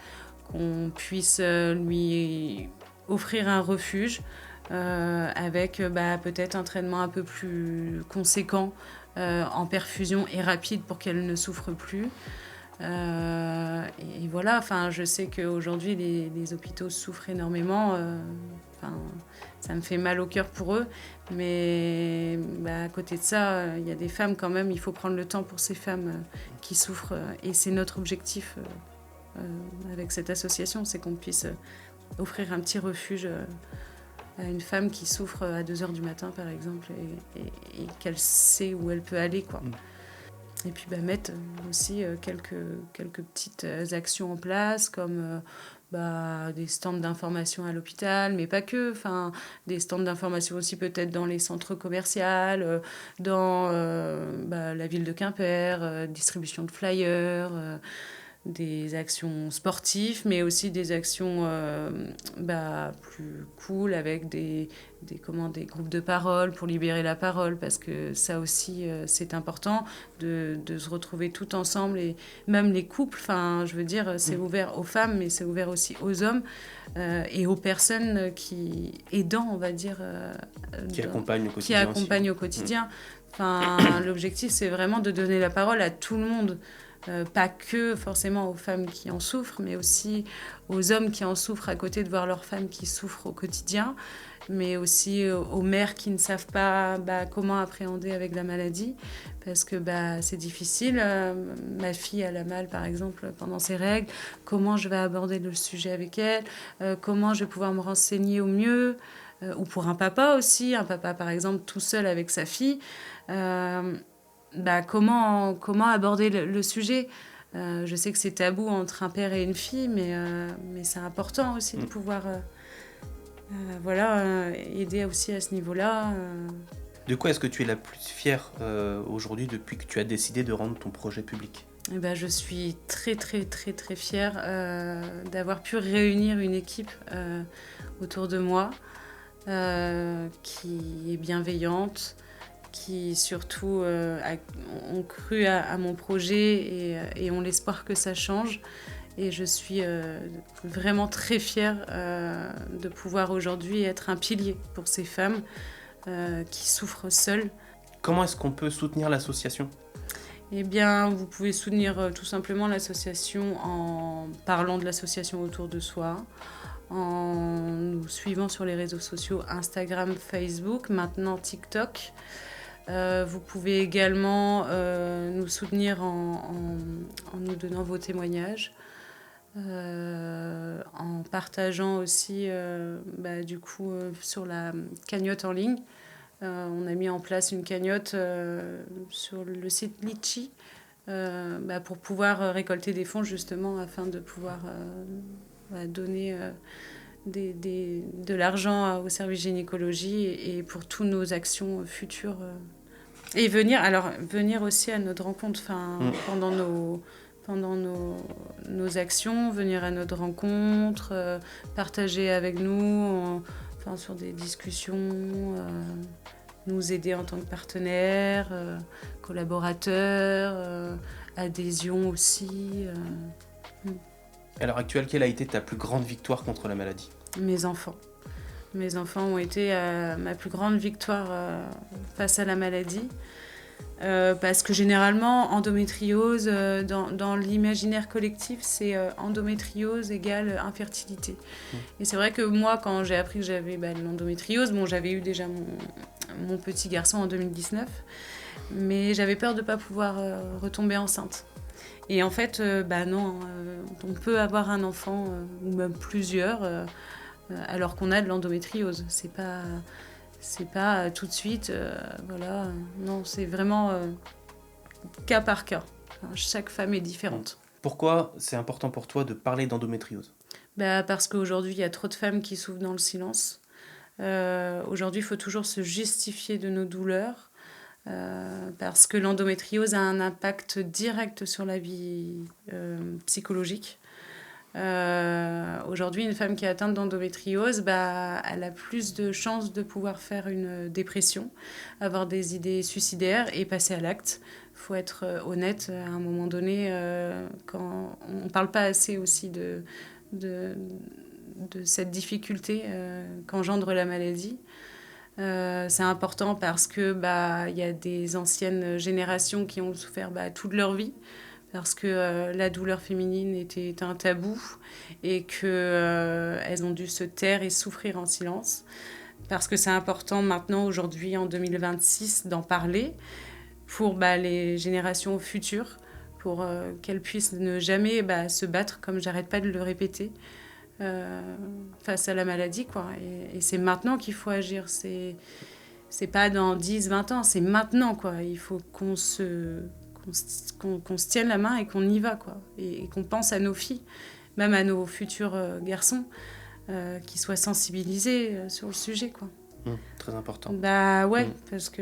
qu'on puisse lui offrir un refuge avec peut-être un traitement un peu plus conséquent en perfusion et rapide pour qu'elle ne souffre plus. Et voilà, je sais qu'aujourd'hui les hôpitaux souffrent énormément. Ça me fait mal au cœur pour eux, mais à côté de ça, il y a des femmes quand même, il faut prendre le temps pour ces femmes qui souffrent, et c'est notre objectif avec cette association, c'est qu'on puisse offrir un petit refuge à une femme qui souffre à 2h du matin par exemple, et qu'elle sait où elle peut aller, quoi. Et puis mettre aussi quelques petites actions en place, comme des stands d'information à l'hôpital, mais pas que, des stands d'information aussi peut-être dans les centres commerciaux, dans la ville de Quimper, distribution de flyers, des actions sportives, mais aussi des actions plus cool, avec des groupes de parole pour libérer la parole, parce que ça aussi c'est important de se retrouver tout ensemble, et même les couples, je veux dire, c'est ouvert aux femmes, mais c'est ouvert aussi aux hommes et aux personnes aidants, on va dire, qui accompagnent au quotidien. L'objectif, c'est vraiment de donner la parole à tout le monde. Pas que forcément aux femmes qui en souffrent, mais aussi aux hommes qui en souffrent à côté de voir leurs femmes qui souffrent au quotidien, mais aussi aux mères qui ne savent pas comment appréhender avec la maladie, parce que c'est difficile. Ma fille, elle a mal, par exemple, pendant ses règles. Comment je vais aborder le sujet avec elle, comment je vais pouvoir me renseigner au mieux, ou pour un papa aussi, par exemple, tout seul avec sa fille. Comment aborder le sujet. Je sais que c'est tabou entre un père et une fille, mais c'est important aussi de pouvoir aider aussi à ce niveau-là. De quoi est-ce que tu es la plus fière aujourd'hui depuis que tu as décidé de rendre ton projet public ? Je suis très très très très fière d'avoir pu réunir une équipe autour de moi qui est bienveillante, qui surtout ont cru à mon projet et ont l'espoir que ça change. Et je suis vraiment très fière de pouvoir aujourd'hui être un pilier pour ces femmes qui souffrent seules. Comment est-ce qu'on peut soutenir l'association ? Eh bien, vous pouvez soutenir tout simplement l'association en parlant de l'association autour de soi, en nous suivant sur les réseaux sociaux Instagram, Facebook, maintenant TikTok. Vous pouvez également nous soutenir en nous donnant vos témoignages. en partageant aussi, du coup, sur la cagnotte en ligne. On a mis en place une cagnotte sur le site Litchi pour pouvoir récolter des fonds justement afin de pouvoir donner de l'argent au service gynécologie et pour toutes nos actions futures. Et venir aussi à notre rencontre pendant nos actions, venir à notre rencontre, partager avec nous sur des discussions, nous aider en tant que partenaire, collaborateur, adhésion aussi. À l'heure actuelle, quelle a été ta plus grande victoire contre la maladie ? Mes enfants. Mes enfants ont été ma plus grande victoire face à la maladie. Parce que généralement, endométriose, dans l'imaginaire collectif, c'est endométriose égale infertilité. Et c'est vrai que moi, quand j'ai appris que j'avais l'endométriose, j'avais eu déjà mon petit garçon en 2019, mais j'avais peur de ne pas pouvoir retomber enceinte. Et en fait, non, on peut avoir un enfant, ou même plusieurs, alors qu'on a de l'endométriose. C'est pas tout de suite, voilà. Non, c'est vraiment cas par cas. Enfin, chaque femme est différente. Pourquoi c'est important pour toi de parler d'endométriose ? Parce qu'aujourd'hui, il y a trop de femmes qui souffrent dans le silence. Aujourd'hui, il faut toujours se justifier de nos douleurs. Parce que l'endométriose a un impact direct sur la vie psychologique. Aujourd'hui, une femme qui est atteinte d'endométriose, elle a plus de chances de pouvoir faire une dépression, avoir des idées suicidaires et passer à l'acte. Il faut être honnête, à un moment donné, quand on ne parle pas assez aussi de cette difficulté qu'engendre la maladie. C'est important parce que y a des anciennes générations qui ont souffert toute leur vie parce que la douleur féminine était un tabou et qu'elles ont dû se taire et souffrir en silence. Parce que c'est important maintenant, aujourd'hui, en 2026, d'en parler pour les générations futures, pour qu'elles puissent ne jamais se battre, comme j'arrête pas de le répéter, face à la maladie, quoi. Et c'est maintenant qu'il faut agir. C'est pas dans 10, 20 ans, c'est maintenant, quoi. Il faut qu'on se tienne la main et qu'on y va, quoi. Et qu'on pense à nos filles, même à nos futurs garçons, qui soient sensibilisés sur le sujet, quoi. Très important. Parce que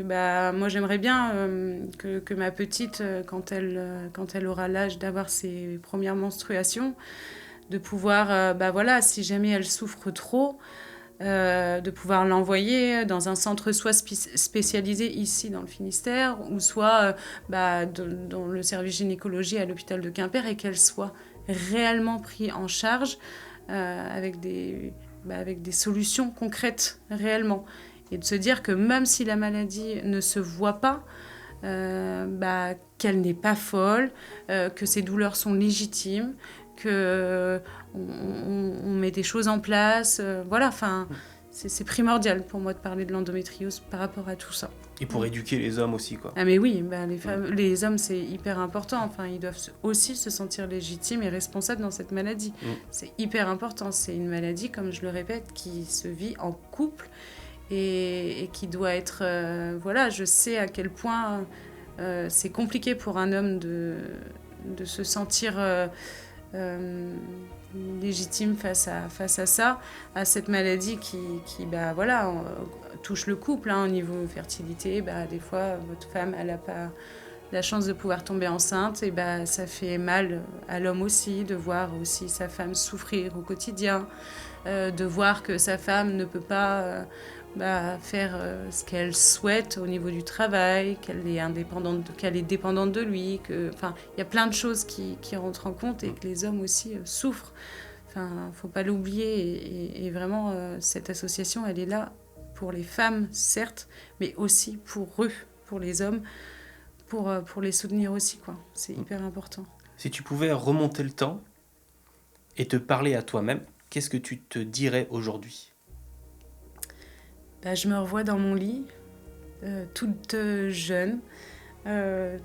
moi j'aimerais bien que ma petite, quand elle aura l'âge d'avoir ses premières menstruations, de pouvoir, si jamais elle souffre trop, de pouvoir l'envoyer dans un centre soit spécialisé ici dans le Finistère, ou soit dans le service gynécologie à l'hôpital de Quimper, et qu'elle soit réellement prise en charge avec des solutions concrètes, réellement. Et de se dire que même si la maladie ne se voit pas, qu'elle n'est pas folle, que ses douleurs sont légitimes, qu'on met des choses en place. C'est primordial pour moi de parler de l'endométriose par rapport à tout ça. Et pour éduquer les hommes aussi, quoi. Ah mais oui, les hommes, c'est hyper important. Enfin, ils doivent aussi se sentir légitimes et responsables dans cette maladie. C'est hyper important. C'est une maladie, comme je le répète, qui se vit en couple et qui doit être... je sais à quel point c'est compliqué pour un homme de se sentir... légitime face à ça, à cette maladie qui touche le couple, au niveau fertilité. Des fois, votre femme, elle n'a pas la chance de pouvoir tomber enceinte, et ça fait mal à l'homme aussi, de voir aussi sa femme souffrir au quotidien, de voir que sa femme ne peut pas faire ce qu'elle souhaite au niveau du travail, qu'elle est dépendante de lui, il y a plein de choses qui rentrent en compte et que les hommes aussi souffrent. Faut pas l'oublier, et vraiment cette association, elle est là pour les femmes, certes, mais aussi pour eux, pour les hommes, pour les soutenir aussi, quoi. C'est hyper important. Si tu pouvais remonter le temps et te parler à toi-même, qu'est-ce que tu te dirais aujourd'hui ? Je me revois dans mon lit, toute jeune,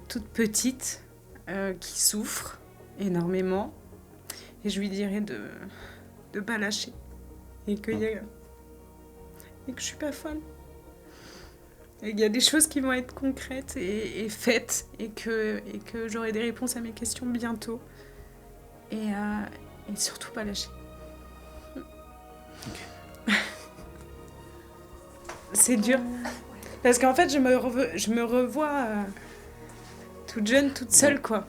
toute petite, qui souffre énormément. Et je lui dirais de pas lâcher. Et que je suis pas folle. Et qu'il y a des choses qui vont être concrètes et faites. Et que j'aurai des réponses à mes questions bientôt. Et surtout pas lâcher. Ok. C'est dur. Parce qu'en fait, je me revois toute jeune, toute seule, quoi.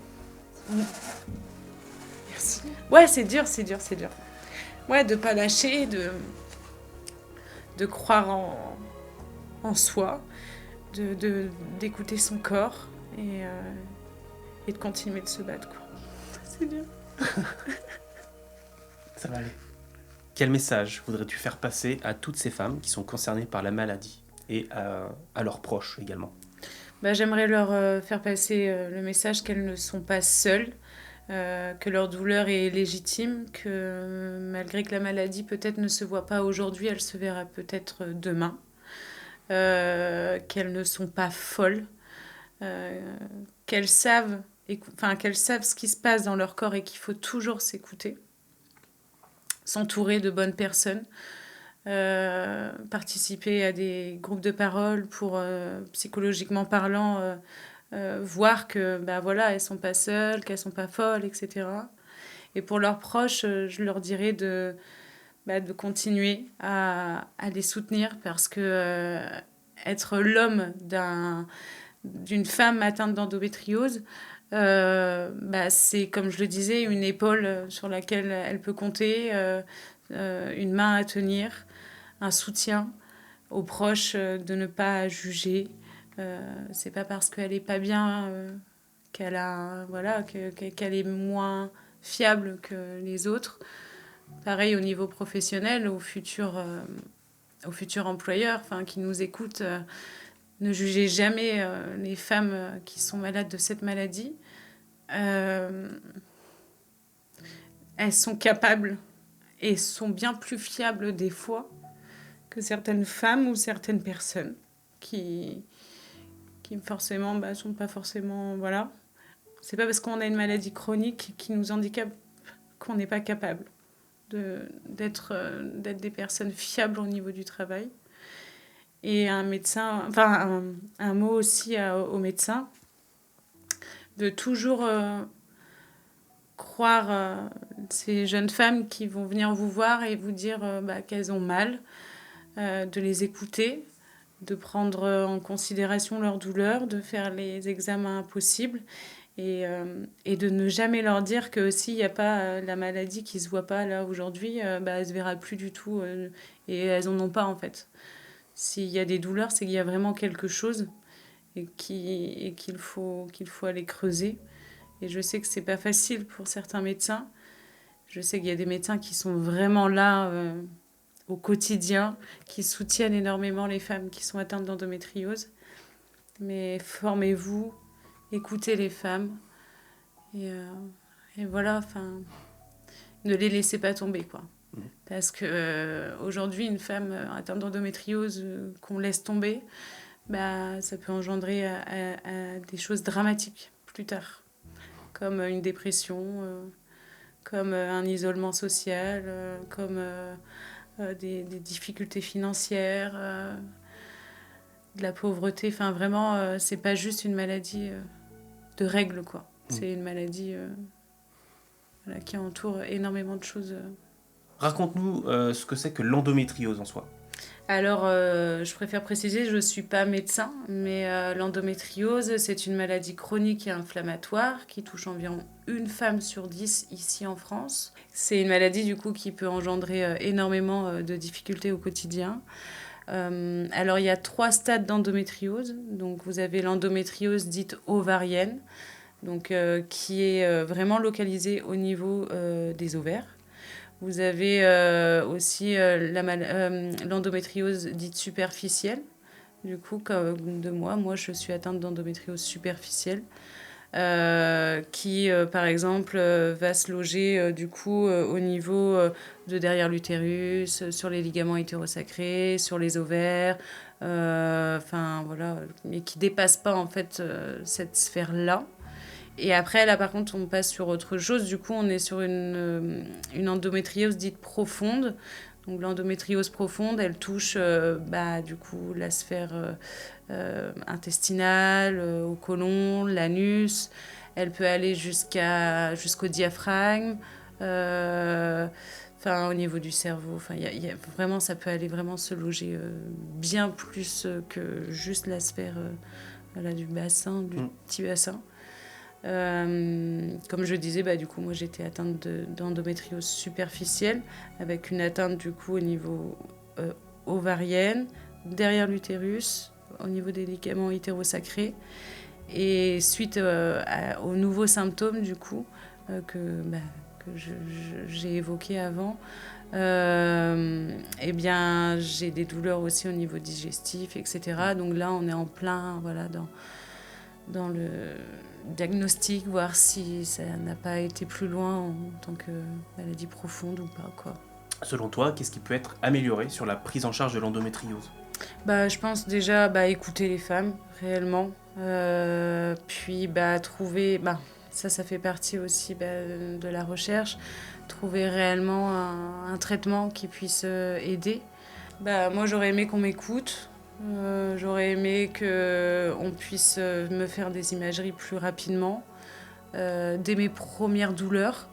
Merci. Ouais, c'est dur. Ouais, de pas lâcher, de croire en soi, d'écouter son corps et de continuer de se battre, quoi. C'est dur. Ça va aller. Quel message voudrais-tu faire passer à toutes ces femmes qui sont concernées par la maladie et à leurs proches également? J'aimerais leur faire passer le message qu'elles ne sont pas seules, que leur douleur est légitime, que malgré que la maladie peut-être ne se voit pas aujourd'hui, elle se verra peut-être demain, qu'elles ne sont pas folles, qu'elles savent ce qui se passe dans leur corps et qu'il faut toujours s'écouter, s'entourer de bonnes personnes, participer à des groupes de parole pour, psychologiquement parlant, voir que elles sont pas seules, qu'elles sont pas folles, etc. Et pour leurs proches, je leur dirais de continuer à les soutenir parce que être l'homme d'une femme atteinte d'endométriose, c'est, comme je le disais, une épaule sur laquelle elle peut compter, une main à tenir, un soutien aux proches, de ne pas juger. C'est pas parce qu'elle est pas bien qu'elle est moins fiable que les autres. Pareil au niveau professionnel, au futur employeur qui nous écoute, ne jugez jamais les femmes qui sont malades de cette maladie. Elles sont capables et sont bien plus fiables des fois que certaines femmes ou certaines personnes qui forcément sont pas forcément... Voilà. C'est pas parce qu'on a une maladie chronique qui nous handicape qu'on n'est pas capable d'être des personnes fiables au niveau du travail. Et un mot aussi aux médecins, de toujours croire ces jeunes femmes qui vont venir vous voir et vous dire qu'elles ont mal, de les écouter, de prendre en considération leur douleur, de faire les examens possibles et de ne jamais leur dire que s'il n'y a pas la maladie qui ne se voit pas là aujourd'hui, elle ne se verra plus du tout et elles n'en ont pas en fait. S'il y a des douleurs, c'est qu'il y a vraiment quelque chose et qu'il faut aller creuser. Et je sais que c'est pas facile pour certains médecins. Je sais qu'il y a des médecins qui sont vraiment là au quotidien, qui soutiennent énormément les femmes qui sont atteintes d'endométriose. Mais formez-vous, écoutez les femmes et voilà, ne les laissez pas tomber, quoi. Parce que aujourd'hui, une femme atteinte d'endométriose qu'on laisse tomber, ça peut engendrer à des choses dramatiques plus tard, comme une dépression, comme un isolement social, comme des difficultés financières, de la pauvreté. Enfin, vraiment, c'est pas juste une maladie de règles, quoi. C'est une maladie qui entoure énormément de choses. Raconte-nous ce que c'est que l'endométriose en soi. Alors, je préfère préciser, je ne suis pas médecin, mais l'endométriose, c'est une maladie chronique et inflammatoire qui touche environ une femme sur 10 ici en France. C'est une maladie, du coup, qui peut engendrer énormément de difficultés au quotidien. Alors, il y a 3 stades d'endométriose. Donc, vous avez l'endométriose dite ovarienne, donc, qui est vraiment localisée au niveau des ovaires. Vous avez aussi l'endométriose dite superficielle. Du coup, comme de moi, je suis atteinte d'endométriose superficielle, qui, par exemple, va se loger du coup au niveau de derrière l'utérus, sur les ligaments hétérosacrés, sur les ovaires, voilà, mais qui dépasse pas en fait cette sphère-là. Et après, là, par contre, on passe sur autre chose. Du coup, on est sur une endométriose dite profonde. Donc, l'endométriose profonde, elle touche, du coup, la sphère intestinale, au côlon, l'anus. Elle peut aller jusqu'au diaphragme, au niveau du cerveau. Vraiment, ça peut aller vraiment se loger bien plus que juste la sphère du bassin, du petit bassin. Comme je disais, du coup, moi j'étais atteinte d'endométriose superficielle avec une atteinte du coup au niveau ovarienne, derrière l'utérus, au niveau des ligaments utérosacrés. Et suite aux nouveaux symptômes du coup que j'ai évoqués avant, j'ai des douleurs aussi au niveau digestif, etc. Donc là, on est en plein dans le diagnostic, voir si ça n'a pas été plus loin en tant que maladie profonde ou pas, quoi. Selon toi, qu'est-ce qui peut être amélioré sur la prise en charge de l'endométriose ? Je pense déjà écouter les femmes réellement, puis trouver, ça fait partie aussi de la recherche, trouver réellement un traitement qui puisse aider. Moi j'aurais aimé qu'on m'écoute. J'aurais aimé qu'on puisse me faire des imageries plus rapidement, dès mes premières douleurs,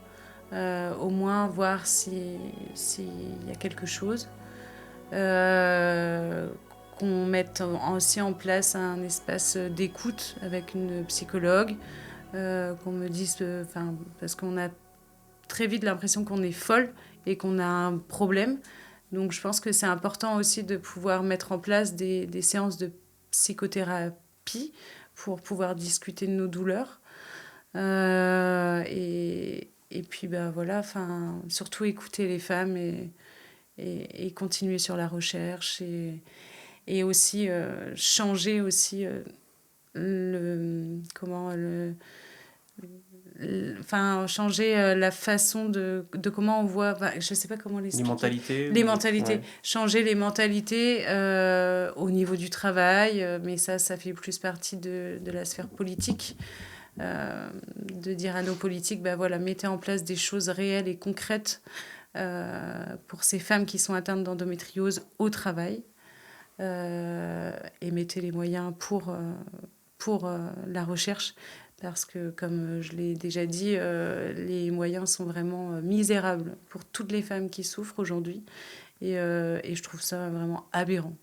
au moins voir s'il y a quelque chose. Qu'on mette aussi en place un espace d'écoute avec une psychologue, qu'on me dise... parce qu'on a très vite l'impression qu'on est folle et qu'on a un problème. Donc je pense que c'est important aussi de pouvoir mettre en place des séances de psychothérapie pour pouvoir discuter de nos douleurs. Et puis surtout écouter les femmes et continuer sur la recherche et aussi changer aussi changer la façon de comment on voit, je sais pas comment l'expliquer. Les mentalités. Ouais. Changer les mentalités au niveau du travail, mais ça fait plus partie de la sphère politique. De dire à nos politiques, mettez en place des choses réelles et concrètes pour ces femmes qui sont atteintes d'endométriose au travail, et mettez les moyens pour la recherche. Parce que, comme je l'ai déjà dit, les moyens sont vraiment misérables pour toutes les femmes qui souffrent aujourd'hui. Et je trouve ça vraiment aberrant.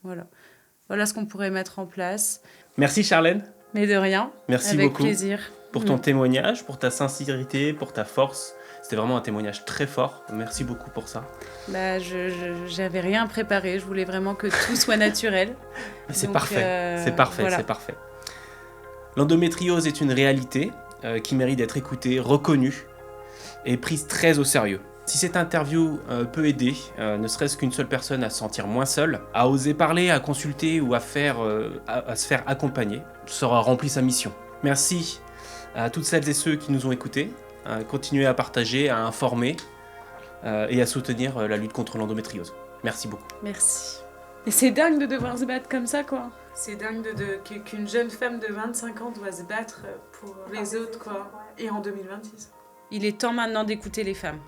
Voilà ce qu'on pourrait mettre en place. Merci Charlène. Mais de rien. Merci avec beaucoup plaisir. Pour ton témoignage, pour ta sincérité, pour ta force. C'était vraiment un témoignage très fort. Merci beaucoup pour ça. J'avais rien préparé. Je voulais vraiment que tout soit naturel. C'est parfait. C'est parfait. Voilà. C'est parfait. L'endométriose est une réalité qui mérite d'être écoutée, reconnue et prise très au sérieux. Si cette interview peut aider, ne serait-ce qu'une seule personne à se sentir moins seule, à oser parler, à consulter ou à se faire accompagner, ça aura rempli sa mission. Merci à toutes celles et ceux qui nous ont écoutés. Continuez à partager, à informer et à soutenir la lutte contre l'endométriose. Merci beaucoup. Merci. Et c'est dingue de devoir se battre comme ça, quoi. C'est dingue qu'une jeune femme de 25 ans doit se battre pour les autres, quoi. Et en 2026. Il est temps maintenant d'écouter les femmes.